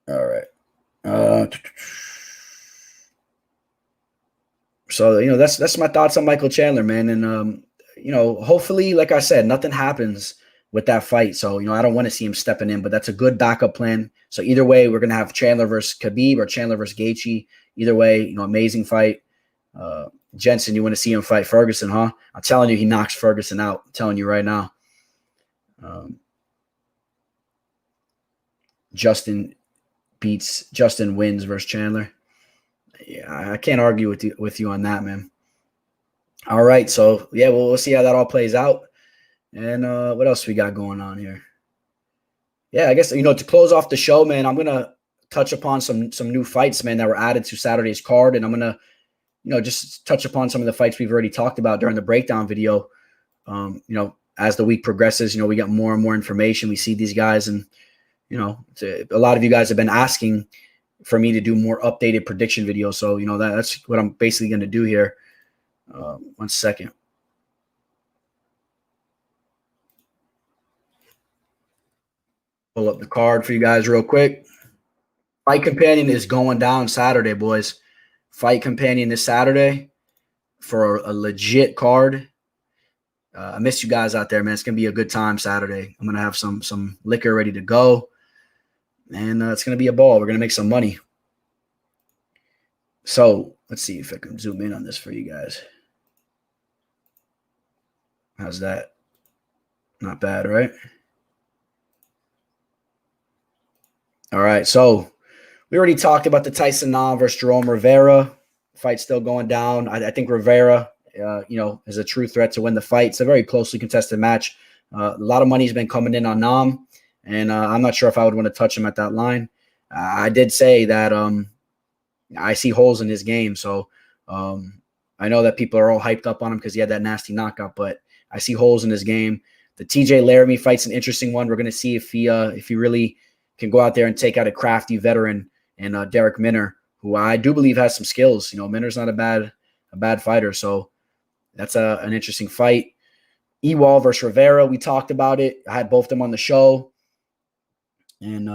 All right. So, that's my thoughts on Michael Chandler, man. And, hopefully, like I said, nothing happens with that fight. So, I don't want to see him stepping in, but that's a good backup plan. So either way, we're going to have Chandler versus Khabib or Chandler versus Gaethje. Either way, amazing fight. Jensen, you want to see him fight Ferguson, huh? I'm telling you, he knocks Ferguson out. I'm telling you right now. Justin wins versus Chandler. Yeah, I can't argue with you on that, man. All right, so yeah, we'll see how that all plays out. And what else we got going on here? Yeah, I guess to close off the show, man, I'm gonna touch upon some new fights, man, that were added to Saturday's card, and I'm gonna just touch upon some of the fights we've already talked about during the breakdown video. As the week progresses, we get more and more information. We see these guys, and a lot of you guys have been asking for me to do more updated prediction videos. So, that's what I'm basically going to do here. 1 second. Pull up the card for you guys real quick. Fight Companion is going down Saturday, boys. Fight Companion this Saturday for a legit card. I miss you guys out there, man. It's going to be a good time Saturday. I'm going to have some liquor ready to go. And it's going to be a ball. We're going to make some money. So let's see if I can zoom in on this for you guys. How's that? Not bad, right? All right. So we already talked about the Tyson Nam versus Jerome Rivera. Fight still going down. I think Rivera, is a true threat to win the fight. It's a very closely contested match. A lot of money's been coming in on Nam. And I'm not sure if I would want to touch him at that line. I did say that I see holes in his game. So I know that people are all hyped up on him because he had that nasty knockout, but I see holes in his game. The TJ Laramie fight's an interesting one. We're going to see if he really can go out there and take out a crafty veteran and Derek Minner, who I do believe has some skills. Minner's not a bad fighter. So that's an interesting fight. Ewald versus Rivera, we talked about it. I had both of them on the show. And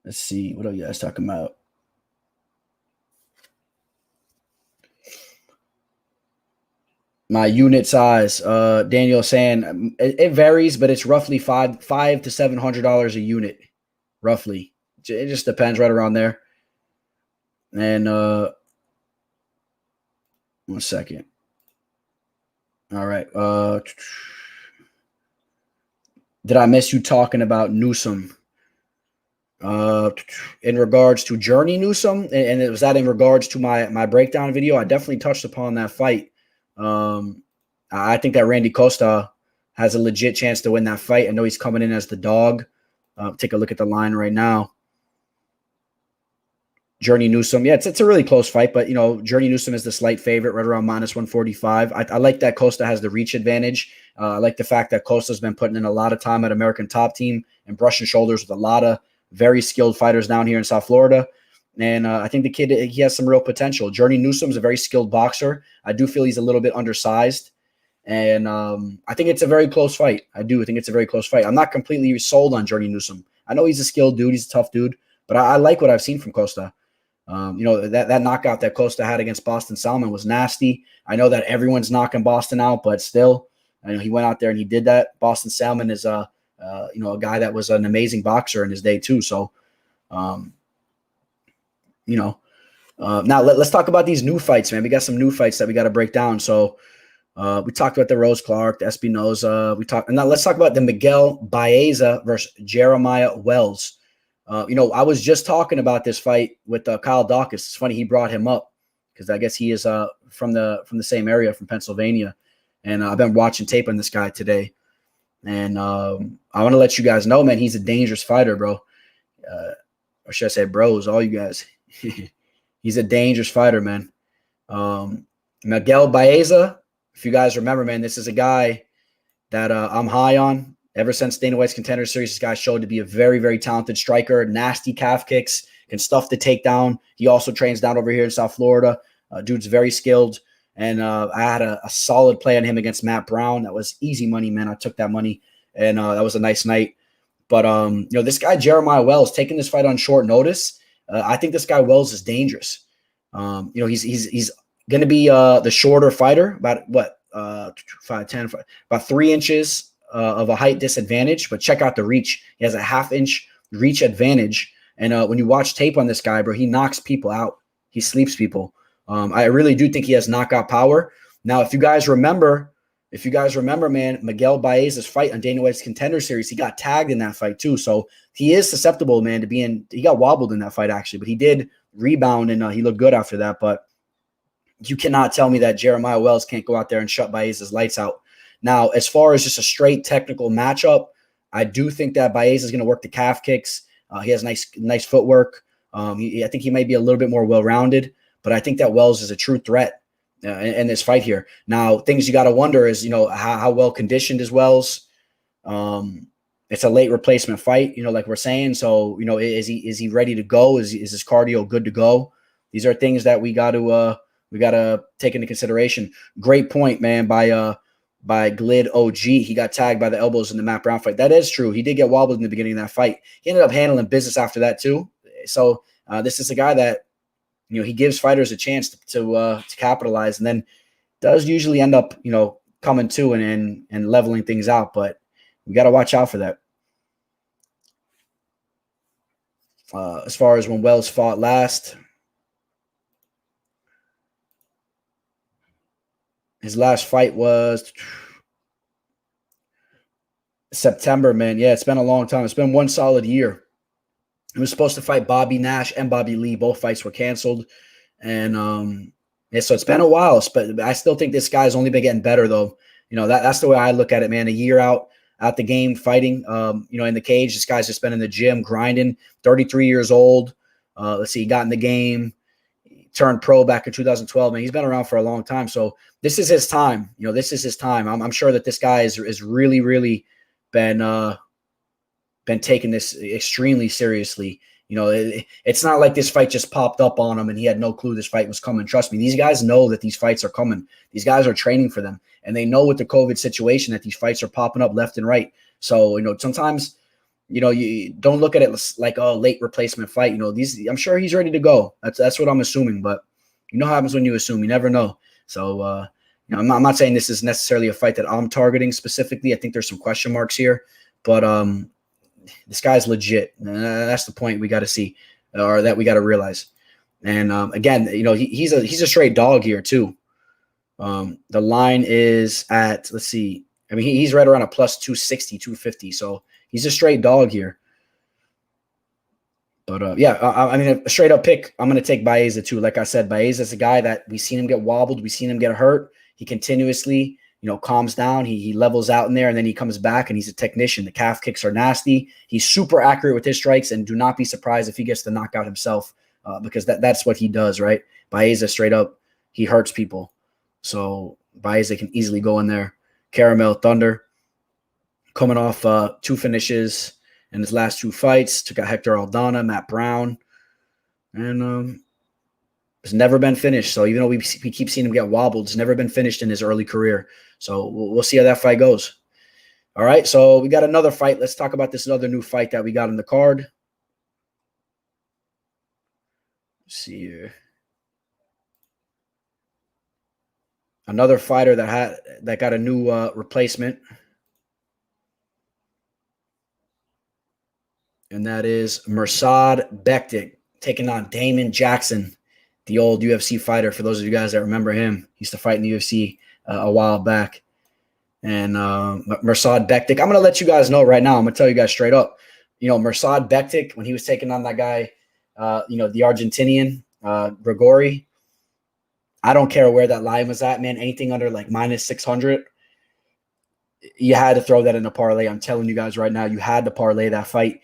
let's see, what are you guys talking about? My unit size, Daniel saying it varies, but it's roughly $500 to $700 a unit, roughly. It just depends, right around there. And 1 second. All right. Did I miss you talking about Newsom? In regards to Journey Newsom, and was that in regards to my breakdown video? I definitely touched upon that fight. I think that Randy Costa has a legit chance to win that fight. I know he's coming in as the dog. Take a look at the line right now. Journey Newsom, yeah, it's a really close fight, but Journey Newsom is the slight favorite, right around -145. I like that Costa has the reach advantage. I like the fact that Costa's been putting in a lot of time at American Top Team and brushing shoulders with a lot of very skilled fighters down here in South Florida. And I think the kid, he has some real potential. Journey Newsom's a very skilled boxer. I do feel he's a little bit undersized. And I think it's a very close fight. I think it's a very close fight. I'm not completely sold on Journey Newsom. I know he's a skilled dude. He's a tough dude. But I like what I've seen from Costa. That knockout that Costa had against Boston Salmon was nasty. I know that everyone's knocking Boston out, but still, he went out there and he did that. Boston Salmon is a guy that was an amazing boxer in his day too. So, now let's talk about these new fights, man. We got some new fights that we got to break down. So, we talked about the Rose Clark, the Espinoza. And now let's talk about the Miguel Baeza versus Jeremiah Wells. I was just talking about this fight with Kyle Daukaus. It's funny he brought him up because I guess he is from the same area, from Pennsylvania, and I've been watching tape on this guy today. And I want to let you guys know, man, he's a dangerous fighter, bro. Or should I say, bros, all you guys. He's a dangerous fighter, man. Miguel Baeza, if you guys remember, man, this is a guy that I'm high on. Ever since Dana White's Contender Series, this guy showed to be a very, very talented striker, nasty calf kicks, can stuff the takedown. He also trains down over here in South Florida. Dude's very skilled. And I had a solid play on him against Matt Brown. That was easy money, man. I took that money, and that was a nice night. But, this guy, Jeremiah Wells, taking this fight on short notice, I think this guy Wells is dangerous. He's going to be the shorter fighter, about 5'10", about 3 inches of a height disadvantage. But check out the reach. He has a half-inch reach advantage. And when you watch tape on this guy, bro, he knocks people out. He sleeps people. I really do think he has knockout power. Now, if you guys remember, man, Miguel Baeza's fight on Dana White's Contender Series, he got tagged in that fight too. So he is susceptible, man, to being – he got wobbled in that fight, actually. But he did rebound, and he looked good after that. But you cannot tell me that Jeremiah Wells can't go out there and shut Baeza's lights out. Now, as far as just a straight technical matchup, I do think that Baeza is going to work the calf kicks. He has nice footwork. I think he might be a little bit more well-rounded. But I think that Wells is a true threat in this fight here. Now, things you got to wonder is, how well conditioned is Wells? It's a late replacement fight, like we're saying. So, is he ready to go? Is his cardio good to go? These are things that we got to take into consideration. Great point, man, by Glid OG. He got tagged by the elbows in the Matt Brown fight. That is true. He did get wobbled in the beginning of that fight. He ended up handling business after that too. So this is a guy that, he gives fighters a chance to capitalize, and then does usually end up, coming to and leveling things out. But we got to watch out for that. As far as when Wells fought last, his last fight was September, man. Yeah, it's been a long time. It's been one solid year. He was supposed to fight Bobby Nash and Bobby Lee. Both fights were canceled. And so it's been a while. But I still think this guy's only been getting better, though. That's the way I look at it, man. A year out the game fighting, in the cage. This guy's just been in the gym grinding, 33 years old. Let's see, he got in the game, turned pro back in 2012. Man, he's been around for a long time. So this is his time. This is his time. I'm sure that this guy is really, really been taking this extremely seriously. It's not like this fight just popped up on him and he had no clue this fight was coming. Trust me, these guys know that these fights are coming. These guys are training for them, and they know with the COVID situation that these fights are popping up left and right. So, sometimes, you don't look at it like a late replacement fight. I'm sure he's ready to go. That's what I'm assuming, but how it happens when you assume. You never know. So, I'm not saying this is necessarily a fight that I'm targeting specifically. I think there's some question marks here, but this guy's legit. That's the point we got to see, or that we got to realize. And again, he's a straight dog here too. The line is at, let's see. I mean, he's right around a plus 260, 250. So he's a straight dog here. But a straight up pick. I'm going to take Baeza too. Like I said, Baeza is a guy that we've seen him get wobbled. We've seen him get hurt. He continuously, calms down. He levels out in there, and then he comes back, and he's a technician. The calf kicks are nasty. He's super accurate with his strikes, and do not be surprised if he gets the knockout himself, because that's what he does, right? Baeza straight up, he hurts people. So Baeza can easily go in there. Caramel Thunder coming off 2 finishes in his last 2 fights. Took out Hector Aldana, Matt Brown, and it's never been finished. So even though we keep seeing him get wobbled, it's never been finished in his early career. So we'll see how that fight goes. All right, so we got another fight. Let's talk about this other new fight that we got in the card. Let's see here. Another fighter that got a new replacement. And that is Mirsad Bektic taking on Damon Jackson, the old UFC fighter. For those of you guys that remember him, he used to fight in the UFC a while back. And Mirsad Bektic, I'm going to let you guys know right now. I'm going to tell you guys straight up. Mirsad Bektic, when he was taking on that guy, the Argentinian, Grigori, I don't care where that line was at, man. Anything under like minus 600, you had to throw that in a parlay. I'm telling you guys right now, you had to parlay that fight.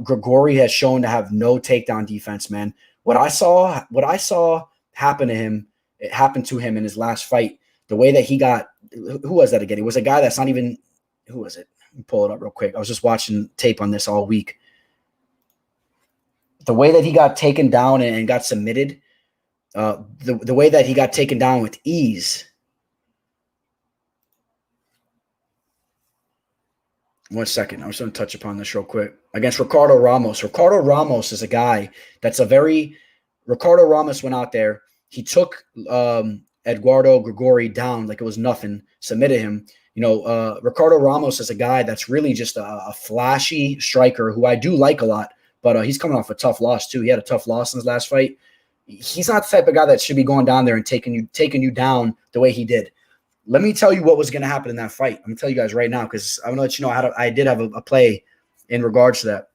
Grigori has shown to have no takedown defense, man. What I saw happen to him, it happened to him in his last fight. The way that he got, who was that again? It was a guy that's not even, who was it? Let me pull it up real quick. I was just watching tape on this all week. The way that he got taken down and got submitted, the way that he got taken down with ease. One second. I'm just going to touch upon this real quick. Against Ricardo Ramos. Ricardo Ramos is a guy that's Ricardo Ramos went out there. He took Eduardo Grigori down like it was nothing, submitted him. Ricardo Ramos is a guy that's really just a flashy striker who I do like a lot, but he's coming off a tough loss too. He had a tough loss in his last fight. He's not the type of guy that should be going down there and taking you down the way he did. Let me tell you what was going to happen in that fight. I'm going to tell you guys right now because I'm going to let you know I did have a play in regards to that,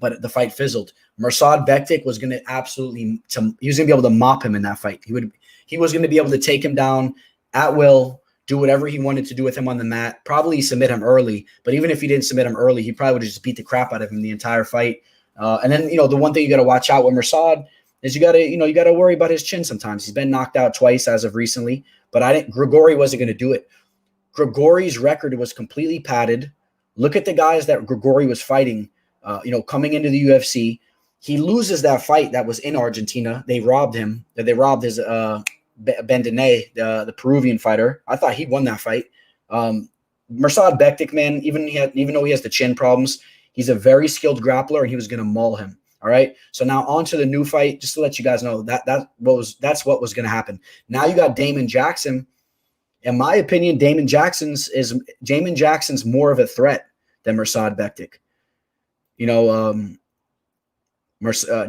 but the fight fizzled. Mirsad Bektic was going to he was going to be able to mop him in that fight. He was going to be able to take him down at will, do whatever he wanted to do with him on the mat, probably submit him early. But even if he didn't submit him early, he probably would have just beat the crap out of him the entire fight. And then, the one thing you got to watch out with Mirsad is you got to worry about his chin sometimes. He's been knocked out twice as of recently, but Grigori wasn't going to do it. Grigori's record was completely padded. Look at the guys that Grigori was fighting, coming into the UFC. He loses that fight that was in Argentina. They robbed him. They robbed his Bendene, the Peruvian fighter. I thought he won that fight. Mirsad Bektic, man, even though he has the chin problems, he's a very skilled grappler, and he was going to maul him. All right. So now on to the new fight, just to let you guys know that's what was going to happen. Now you got Damon Jackson. In my opinion, Damon Jackson's more of a threat than Mirsad Bektic.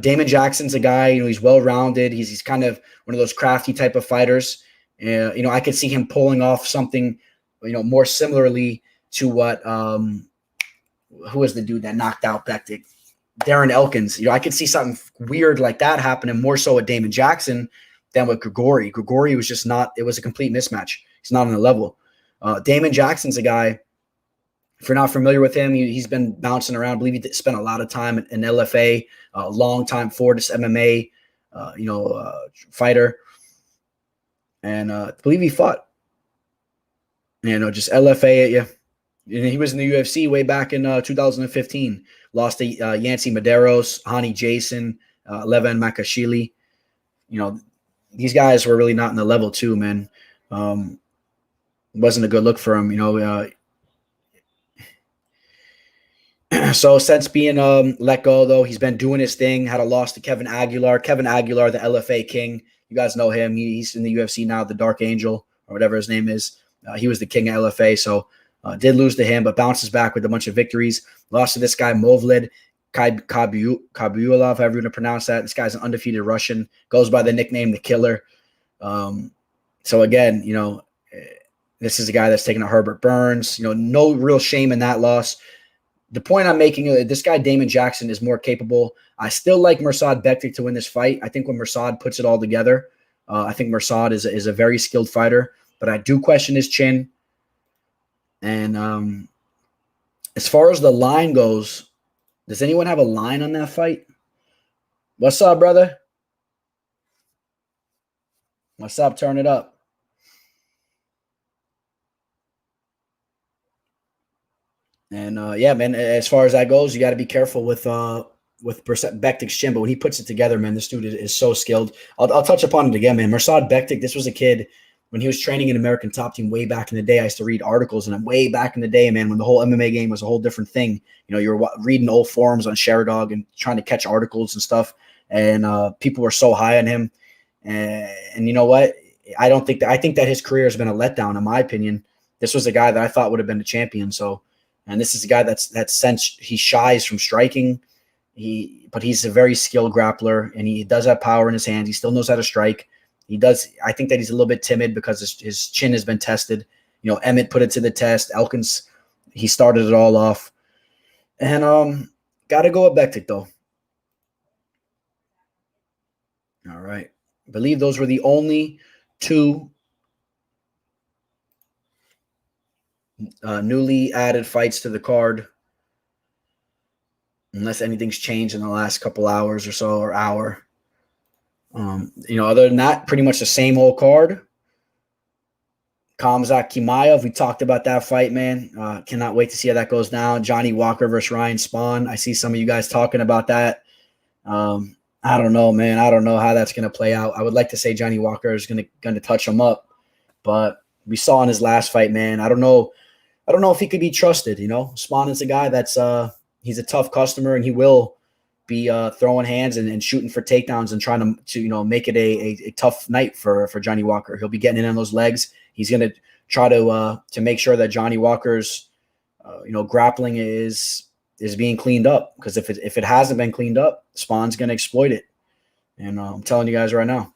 Damon Jackson's a guy, he's well-rounded. He's kind of one of those crafty type of fighters. I could see him pulling off something, more similarly to what, who was the dude that knocked out Bektic? Darren Elkins. I could see something weird like that happening more so with Damon Jackson than with Grigori. Grigori was just not, it was a complete mismatch. He's not on the level. Damon Jackson's a guy, if you're not familiar with him, he's been bouncing around. I believe he spent a lot of time in LFA, a long time Fortis MMA, fighter. And I believe he fought, just LFA at you. And he was in the UFC way back in 2015. Lost to Yancy Medeiros, Hani Jason, Levan Makashvili. These guys were really not in the level too, man. Wasn't a good look for him, So since being let go, though, he's been doing his thing. Had a loss to Kevin Aguilar. Kevin Aguilar, the LFA king. You guys know him. He's in the UFC now, the Dark Angel or whatever his name is. He was the king of LFA, so did lose to him, but bounces back with a bunch of victories. Lost to this guy, Movlid Kabyulov, however you want to pronounce that. This guy's an undefeated Russian. Goes by the nickname The Killer. So again, this is a guy that's taking a Herbert Burns. No real shame in that loss. The point I'm making, this guy, Damon Jackson, is more capable. I still like Mirsad Bektic to win this fight. I think when Mirsad puts it all together, I think Mirsad is a very skilled fighter, but I do question his chin. And as far as the line goes, does anyone have a line on that fight? What's up, brother? What's up? Turn it up. And yeah, man, as far as that goes, you got to be careful with Bektic's chin. But when he puts it together, man, this dude is so skilled. I'll touch upon it again, man. Mirsad Bektic, this was a kid when he was training in American Top Team way back in the day. I used to read articles, and way back in the day, man, when the whole MMA game was a whole different thing. You were reading old forums on ShareDog and trying to catch articles and stuff. And people were so high on him. And you know what? I think that his career has been a letdown, in my opinion. This was a guy that I thought would have been a champion. And this is a guy that's since he shies from striking. But he's a very skilled grappler, and he does have power in his hands. He still knows how to strike. I think that he's a little bit timid because his chin has been tested. Emmett put it to the test. Elkins, he started it all off. And got to go with Bektic, though. All right. I believe those were the only two newly added fights to the card, unless anything's changed in the last couple hours or so, or hour. Other than that, pretty much the same old card. Khamzat Chimaev, we talked about that fight, man. Cannot wait to see how that goes down. Johnny Walker versus Ryan Spahn. I see some of you guys talking about that. I don't know, man. I don't know how that's going to play out. I would like to say Johnny Walker is going to touch him up, but we saw in his last fight, man. I don't know if he could be trusted. Spahn is a guy that's he's a tough customer, and he will be throwing hands and shooting for takedowns and trying to make it a tough night for Johnny Walker. He'll be getting in on those legs. He's going to try to make sure that Johnny Walker's grappling is being cleaned up, because if it hasn't been cleaned up, Spahn's going to exploit it. And I'm telling you guys right now.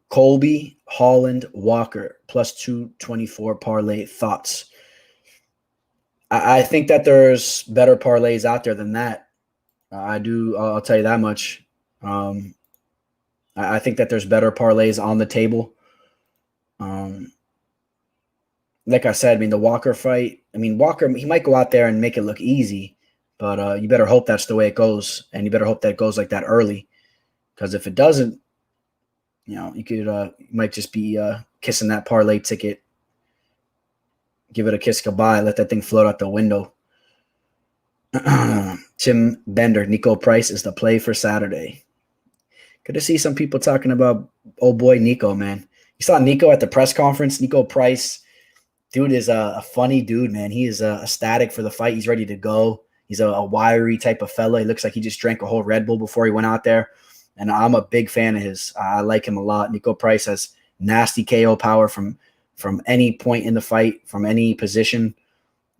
Colby, Holland, Walker, plus 224 parlay. Thoughts? I think that there's better parlays out there than that. I'll tell you that much. I think that there's better parlays on the table. Like I said, the Walker fight, Walker, he might go out there and make it look easy, but you better hope that's the way it goes, and you better hope that it goes like that early, because if it doesn't, you might just be kissing that parlay ticket. Give it a kiss goodbye. Let that thing float out the window. Tim Bender, Nico Price is the play for Saturday. Good to see some people talking about old boy Nico, man. You saw Nico at the press conference. Nico Price, dude is a funny dude, man. He is ecstatic for the fight. He's ready to go. He's a wiry type of fella. He looks like he just drank a whole Red Bull before he went out there. And I'm a big fan of his. I like him a lot. Nico Price has nasty KO power from any point in the fight, from any position.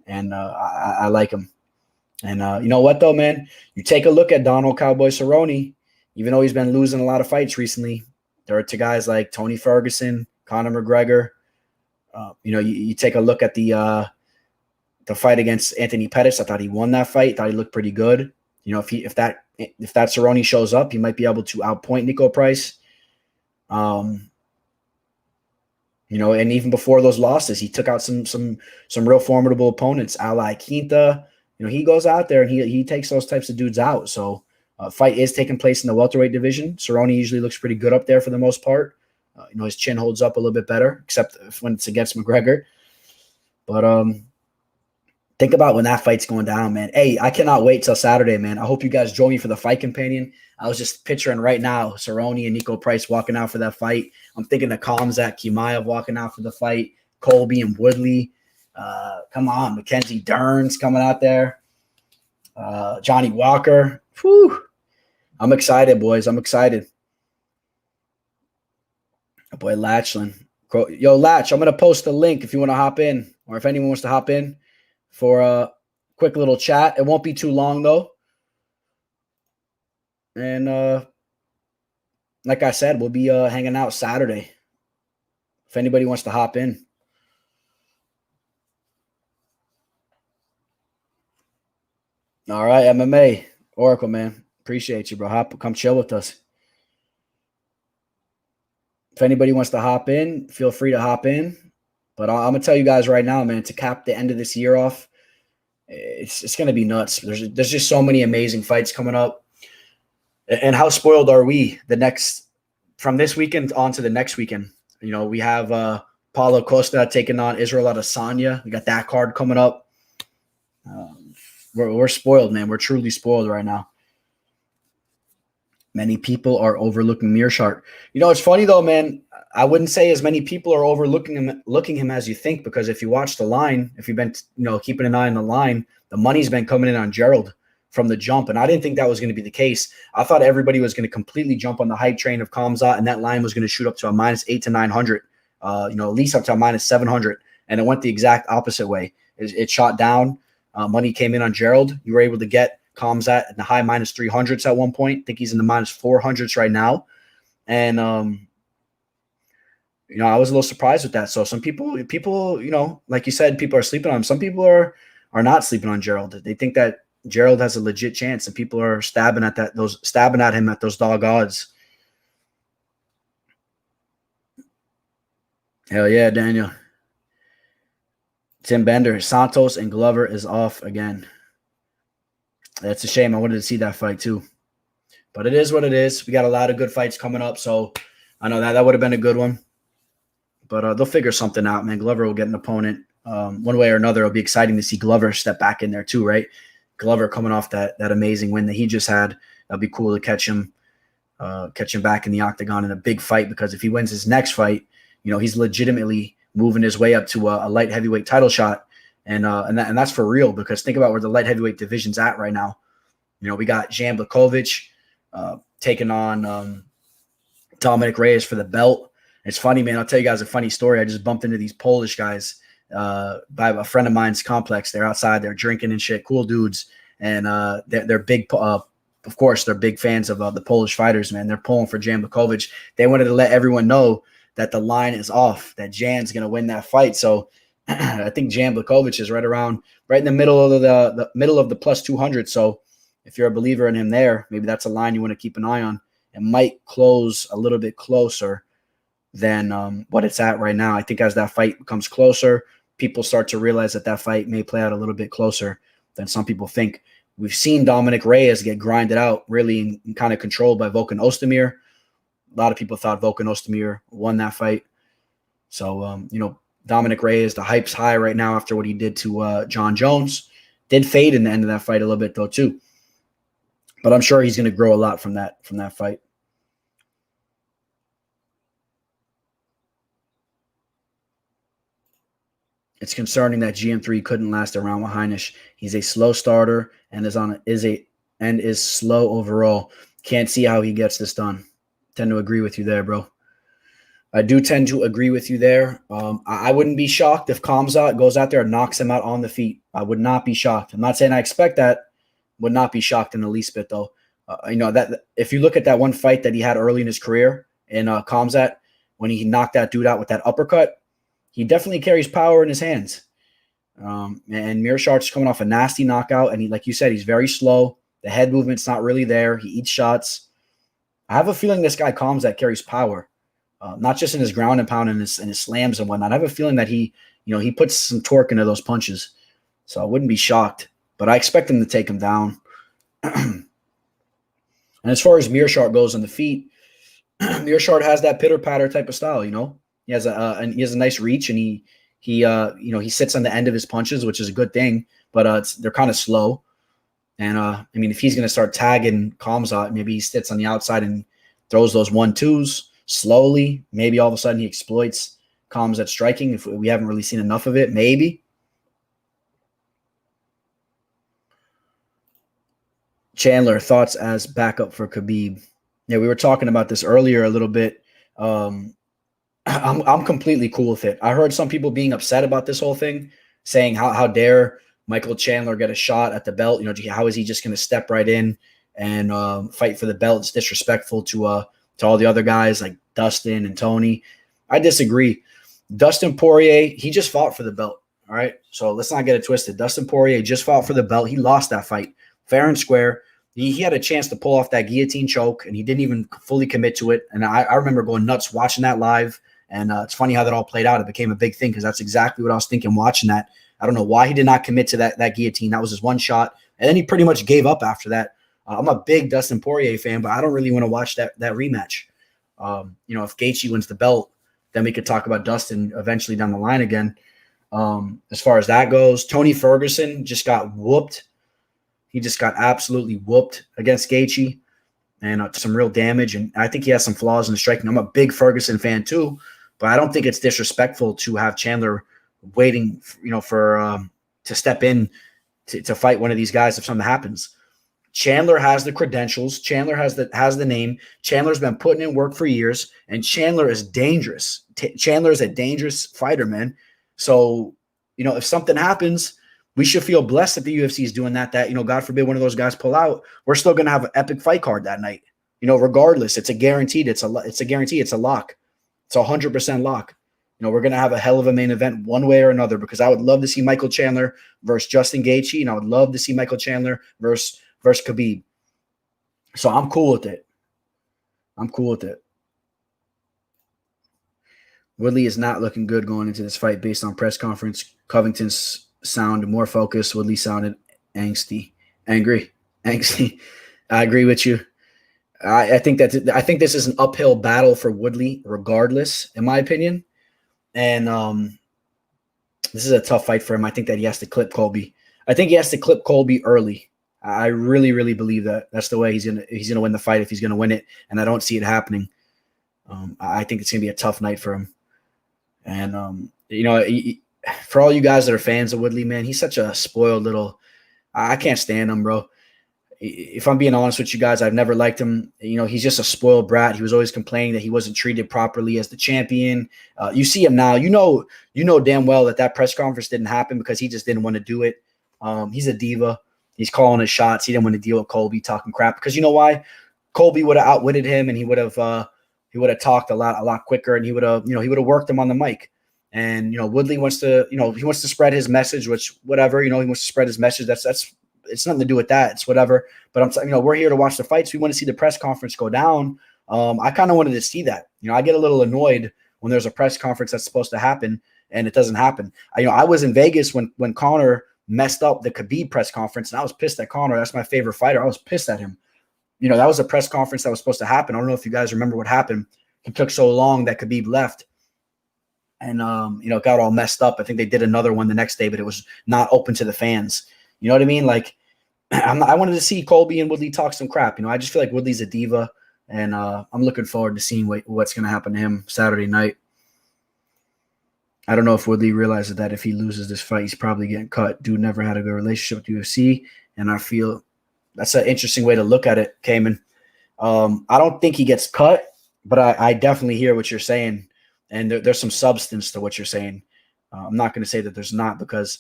And I like him. And you know what, though, man? You take a look at Donald Cowboy Cerrone, even though he's been losing a lot of fights recently, there are to guys like Tony Ferguson, Conor McGregor. You take a look at the fight against Anthony Pettis. I thought he won that fight. Thought he looked pretty good. If that Cerrone shows up, he might be able to outpoint Nico Price. And even before those losses, he took out some real formidable opponents, a la Quinta. He goes out there and he takes those types of dudes out. So fight is taking place in the welterweight division. Cerrone usually looks pretty good up there for the most part. His chin holds up a little bit better, except when it's against McGregor. But think about when that fight's going down, man. Hey, I cannot wait till Saturday, man. I hope you guys join me for the fight companion. I was just picturing right now Cerrone and Nico Price walking out for that fight. I'm thinking of Khamzat Chimaev walking out for the fight, Colby and Woodley. Come on, Mackenzie Dern's coming out there. Johnny Walker. Whew. I'm excited, boys. I'm excited. Boy, Latchland. Yo, Latch, I'm going to post a link if you want to hop in, or if anyone wants to hop in for a quick little chat. It won't be too long, though. And like I said, we'll be hanging out Saturday if anybody wants to hop in. All right, MMA. Oracle, man. Appreciate you, bro. Come chill with us. If anybody wants to hop in, feel free to hop in. But I'm going to tell you guys right now, man, to cap the end of this year off, it's going to be nuts. There's just so many amazing fights coming up. And how spoiled are we from this weekend on to the next weekend? We have Paulo Costa taking on Israel Adesanya. We got that card coming up. We're spoiled, man. We're truly spoiled right now. Many people are overlooking Meerschaert. It's funny though, man. I wouldn't say as many people are overlooking him as you think, because if you watch the line, if you've been keeping an eye on the line, the money's been coming in on Gerald from the jump, and I didn't think that was going to be the case. I thought everybody was going to completely jump on the hype train of Khamzat, and that line was going to shoot up to a -8 to 900, at least up to a -700, and it went the exact opposite way. It shot down. Money came in on Gerald. You were able to get Khamzat at the high -300s at one point. I think he's in the -400s right now. And, I was a little surprised with that. So some people, like you said, people are sleeping on him. Some people are not sleeping on Gerald. They think that Gerald has a legit chance, and people are stabbing at him at those dog odds. Hell yeah, Daniel. Tim Bender, Santos and Glover is off again. That's a shame. I wanted to see that fight too. But it is what it is. We got a lot of good fights coming up, so I know that would have been a good one. But they'll figure something out, man. Glover will get an opponent one way or another. It'll be exciting to see Glover step back in there too, right? Glover coming off that amazing win that he just had. That'd be cool to catch him back in the octagon in a big fight, because if he wins his next fight, he's legitimately moving his way up to a light heavyweight title shot. And that's for real, because think about where the light heavyweight division's at right now. We got Jan Blachowicz taking on Dominic Reyes for the belt. It's funny, man. I'll tell you guys a funny story. I just bumped into these Polish guys by a friend of mine's complex. They're outside. They're drinking and shit. Cool dudes. And they're big, of course, they're big fans of the Polish fighters, man. They're pulling for Jan Blachowicz. They wanted to let everyone know that the line is off, that Jan's going to win that fight. So I think Jan Blachowicz is right in the middle of the middle of the plus 200. So if you're a believer in him there, maybe that's a line you want to keep an eye on. It might close a little bit closer than what it's at right now. I think as that fight becomes closer, people start to realize that fight may play out a little bit closer than some people think. We've seen Dominic Reyes get grinded out, really and kind of controlled by Volkan Ozdemir. A lot of people thought Volkan Ozdemir won that fight. So, Dominic Reyes, the hype's high right now after what he did to John Jones. Did fade in the end of that fight a little bit, though, too. But I'm sure he's going to grow a lot from that fight. It's concerning that GM3 couldn't last around with Heinisch. He's a slow starter and is slow overall. Can't see how he gets this done. Tend to agree with you there, bro. I do tend to agree with you there. I wouldn't be shocked if Khamzat goes out there and knocks him out on the feet. I would not be shocked. I'm not saying I expect that. Would not be shocked in the least bit, though. That if you look at that one fight that he had early in his career in Khamzat, when he knocked that dude out with that uppercut, he definitely carries power in his hands. And Meerschaert's coming off a nasty knockout, and like you said, he's very slow. The head movement's not really there. He eats shots. I have a feeling this guy Khamzat carries power, not just in his ground and pound and his slams and whatnot. I have a feeling that he puts some torque into those punches. So I wouldn't be shocked, but I expect him to take him down. And as far as Meerschaert goes on the feet, Meerschaert has that pitter-patter type of style, He has a nice reach, and he sits on the end of his punches, which is a good thing, but they're kind of slow. And if he's going to start tagging Khamzat, maybe he sits on the outside and throws those 1-2s slowly. Maybe all of a sudden he exploits Khamzat striking if we haven't really seen enough of it. Maybe. Chandler, thoughts as backup for Khabib? Yeah, we were talking about this earlier a little bit. I'm completely cool with it. I heard some people being upset about this whole thing, saying how dare Michael Chandler get a shot at the belt? How is he just going to step right in and fight for the belt? It's disrespectful to all the other guys like Dustin and Tony. I disagree. Dustin Poirier, he just fought for the belt. All right, so let's not get it twisted. Dustin Poirier just fought for the belt. He lost that fight fair and square. He had a chance to pull off that guillotine choke, and he didn't even fully commit to it. And I remember going nuts watching that live. And it's funny how that all played out. It became a big thing because that's exactly what I was thinking watching that. I don't know why he did not commit to that guillotine. That was his one shot. And then he pretty much gave up after that. I'm a big Dustin Poirier fan, but I don't really want to watch that rematch. If Gaethje wins the belt, then we could talk about Dustin eventually down the line again. As far as that goes, Tony Ferguson just got whooped. He just got absolutely whooped against Gaethje and some real damage. And I think he has some flaws in the striking. I'm a big Ferguson fan too, but I don't think it's disrespectful to have Chandler waiting, for to step in to fight one of these guys if something happens. Chandler has the credentials. Chandler has the name. Chandler's been putting in work for years, and Chandler is dangerous. Chandler is a dangerous fighter, man. So, if something happens, we should feel blessed that the UFC is doing that, God forbid one of those guys pull out. We're still going to have an epic fight card that night. Regardless, it's a guaranteed. It's a guarantee. It's a lock. It's 100% lock. We're going to have a hell of a main event one way or another, because I would love to see Michael Chandler versus Justin Gaethje, and I would love to see Michael Chandler versus Khabib. So I'm cool with it. Woodley is not looking good going into this fight based on press conference. Covington's sounded more focused. Woodley sounded angsty. Angsty. I agree with you. I think this is an uphill battle for Woodley, regardless, in my opinion. And this is a tough fight for him. I think that he has to clip Colby. I think he has to clip Colby early. I really, really believe that that's the way he's gonna win the fight if he's gonna win it, and I don't see it happening. I think it's gonna be a tough night for him. And for all you guys that are fans of Woodley, man, he's such a spoiled little. I can't stand him, bro. If I'm being honest with you guys, I've never liked him. He's just a spoiled brat. He was always complaining that he wasn't treated properly as the champion. You see him now. You know damn well that press conference didn't happen because he just didn't want to do it. He's a diva. He's calling his shots. He didn't want to deal with Colby talking crap because you know why? Colby would have outwitted him, and he would have talked a lot quicker, and he would have worked him on the mic. And Woodley wants to he wants to spread his message, which whatever he wants to spread his message. That's it's nothing to do with that. It's whatever. But we're here to watch the fights. We want to see the press conference go down. I kind of wanted to see that. I get a little annoyed when there's a press conference that's supposed to happen and it doesn't happen. I was in Vegas when Conor messed up the Khabib press conference, and I was pissed at Conor. That's my favorite fighter. I was pissed at him. That was a press conference that was supposed to happen. I don't know if you guys remember what happened. It took so long that Khabib left. And, it got all messed up. I think they did another one the next day, but it was not open to the fans. You know what I mean? Like, I wanted to see Colby and Woodley talk some crap. I just feel like Woodley's a diva, and I'm looking forward to seeing what's going to happen to him Saturday night. I don't know if Woodley realizes that if he loses this fight, he's probably getting cut. Dude never had a good relationship with UFC, and I feel that's an interesting way to look at it, Cayman. I don't think he gets cut, but I definitely hear what you're saying. And there's some substance to what you're saying. I'm not going to say that there's not because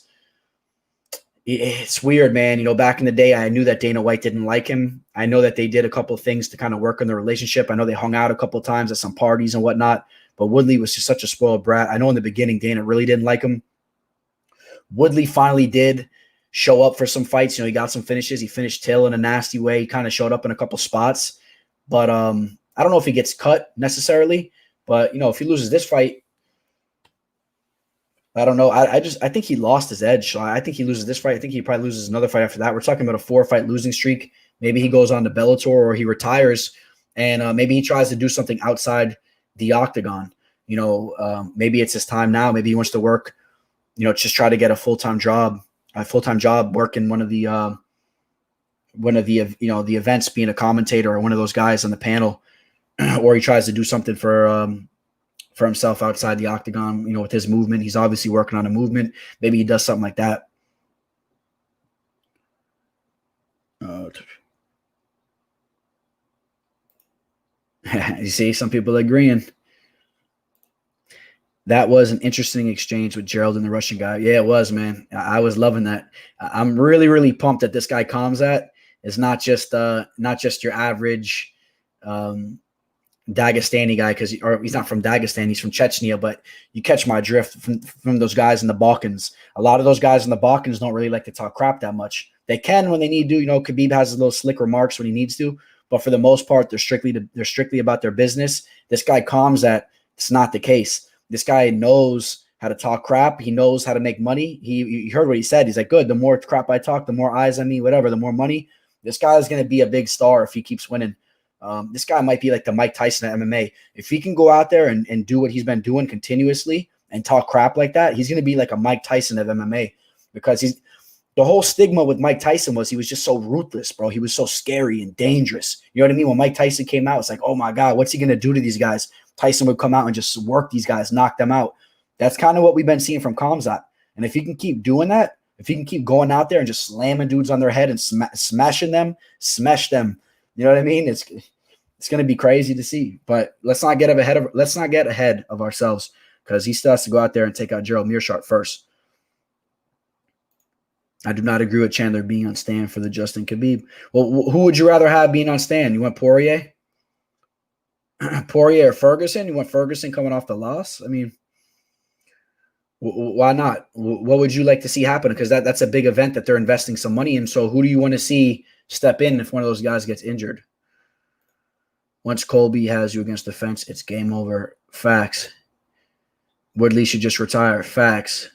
it's weird, man. Back in the day, I knew that Dana White didn't like him. I know that they did a couple of things to kind of work on the relationship. I know they hung out a couple of times at some parties and whatnot. But Woodley was just such a spoiled brat. I know in the beginning, Dana really didn't like him. Woodley finally did show up for some fights. He got some finishes. He finished Till in a nasty way. He kind of showed up in a couple spots. But I don't know if he gets cut necessarily. But, if he loses this fight, I don't know. I think he lost his edge. So I think he loses this fight. I think he probably loses another fight after that. We're talking about a 4-fight losing streak. Maybe he goes on to Bellator or he retires, and maybe he tries to do something outside the octagon. Maybe it's his time now. Maybe he wants to work, just try to get a full-time job working one of the events, being a commentator or one of those guys on the panel. Or he tries to do something for himself outside the octagon, with his movement. He's obviously working on a movement. Maybe he does something like that. You see, some people agreeing. That was an interesting exchange with Gerald and the Russian guy. Yeah, it was, man. I was loving that. I'm really, really pumped that this guy Khamzat is not just your average Dagestani guy, or he's not from Dagestan, he's from Chechnya, but you catch my drift from those guys in the Balkans. A lot of those guys in the Balkans don't really like to talk crap that much. They can when they need to. Khabib has his little slick remarks when he needs to, but for the most part, they're strictly about their business. This guy Khamzat, it's not the case. This guy knows how to talk crap. He knows how to make money. He heard what he said. He's like, good, the more crap I talk, the more eyes on me, whatever, the more money. This guy is going to be a big star if he keeps winning. This guy might be like the Mike Tyson of MMA. If he can go out there and do what he's been doing continuously and talk crap like that, he's going to be like a Mike Tyson of MMA, because the whole stigma with Mike Tyson was he was just so ruthless, bro. He was so scary and dangerous. You know what I mean? When Mike Tyson came out, it's like, oh my God, what's he going to do to these guys? Tyson would come out and just work these guys, knock them out. That's kind of what we've been seeing from Khamzat. And if he can keep doing that, if he can keep going out there and just slamming dudes on their head and smashing them, smash them. You know what I mean? It's going to be crazy to see. But let's not get ahead of ourselves, because he still has to go out there and take out Gerald Meerschaert first. I do not agree with Chandler being on stand for the Justin Khabib. Well, who would you rather have being on stand? You want Poirier? Poirier or Ferguson? You want Ferguson coming off the loss? I mean, why not? What would you like to see happen? Because that's a big event that they're investing some money in. So who do you want to see step in if one of those guys gets injured? Once Colby has you against the fence, it's game over. Facts. Woodley should just retire. Facts.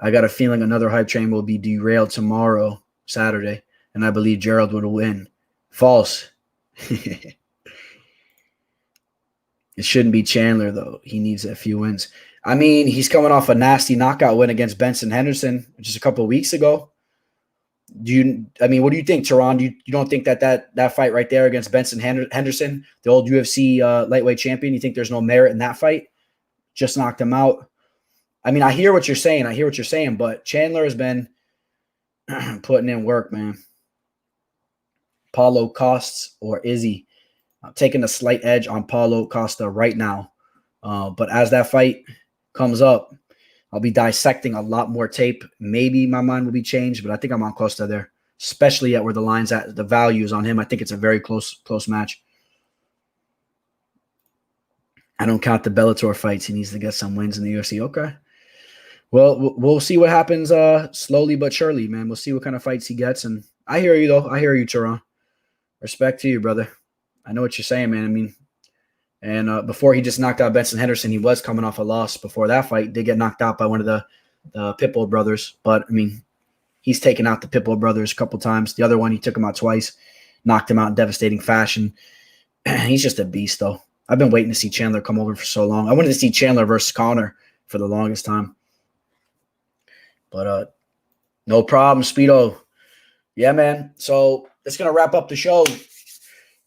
I got a feeling another hype train will be derailed tomorrow, Saturday, and I believe Gerald would win. False. It shouldn't be Chandler, though. He needs a few wins. I mean, he's coming off a nasty knockout win against Benson Henderson just a couple of weeks ago. What do you think, Tyron? You don't think that fight right there against Benson Henderson, the old UFC lightweight champion, you think there's no merit in that fight? Just knocked him out. I mean, I hear what you're saying, but Chandler has been putting in work, man. Paulo Costa or Izzy. I'm taking a slight edge on Paulo Costa right now. But as that fight comes up, I'll be dissecting a lot more tape. Maybe my mind will be changed, but I think I'm on Costa there, especially at where the line's at, the values on him. I think it's a very close match. I don't count the Bellator fights. He needs to get some wins in the UFC. Okay. Well, we'll see what happens slowly but surely, man. We'll see what kind of fights he gets. And I hear you, though. I hear you, Tyron. Respect to you, brother. I know what you're saying, man. I mean, and before he just knocked out Benson Henderson, he was coming off a loss before that fight. Did get knocked out by one of the Pitbull brothers. But, I mean, he's taken out the Pitbull brothers a couple times. The other one, he took him out twice, knocked him out in devastating fashion. He's just a beast, though. I've been waiting to see Chandler come over for so long. I wanted to see Chandler versus Conor for the longest time. But no problem, Speedo. Yeah, man. So that's going to wrap up the show.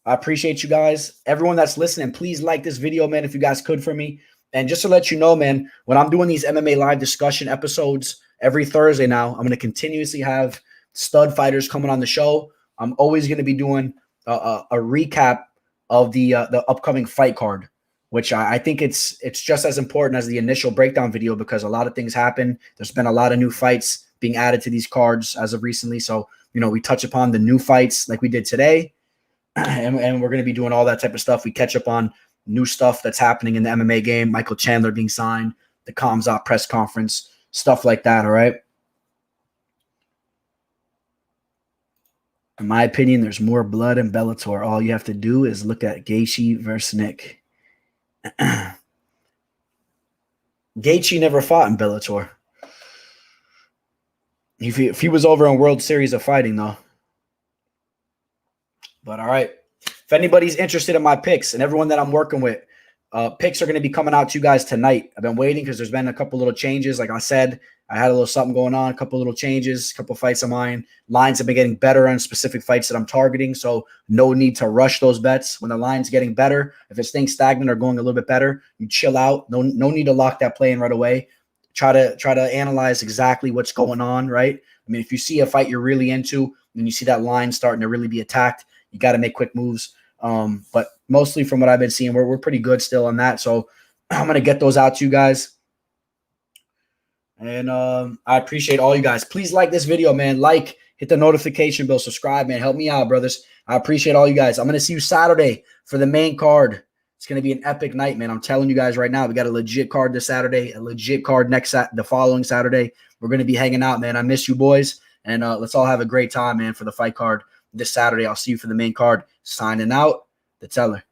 I appreciate you guys. Everyone that's listening, please like this video, man, if you guys could for me. And just to let you know, man, when I'm doing these MMA live discussion episodes every Thursday now, I'm going to continuously have stud fighters coming on the show. I'm always going to be doing a recap of the upcoming fight card, which I think it's just as important as the initial breakdown video because a lot of things happen. There's been a lot of new fights being added to these cards as of recently. So, we touch upon the new fights like we did today, and we're going to be doing all that type of stuff. We catch up on new stuff that's happening in the MMA game, Michael Chandler being signed, the Kamzat press conference, stuff like that, all right? In my opinion, there's more blood in Bellator. All you have to do is look at Gaethje versus Nick. Gaethje never fought in Bellator. If he was over in World Series of Fighting, though. But all right. If anybody's interested in my picks and everyone that I'm working with, picks are going to be coming out to you guys tonight. I've been waiting because there's been a couple little changes. Like I said, I had a little something going on, a couple little changes, a couple fights of mine. Lines have been getting better on specific fights that I'm targeting, so no need to rush those bets. When the line's getting better, if it's staying stagnant or going a little bit better, you chill out. No need to lock that play in right away. Try to analyze exactly what's going on, right? I mean, if you see a fight you're really into and you see that line starting to really be attacked, you got to make quick moves. But mostly from what I've been seeing, we're pretty good still on that. So I'm going to get those out to you guys. And I appreciate all you guys. Please like this video, man. Like, hit the notification bell, subscribe, man. Help me out, brothers. I appreciate all you guys. I'm going to see you Saturday for the main card. It's going to be an epic night, man. I'm telling you guys right now, we got a legit card this Saturday, a legit card the following Saturday. We're going to be hanging out, man. I miss you boys. And let's all have a great time, man, for the fight card this Saturday. I'll see you for the main card. Signing out, the Teller.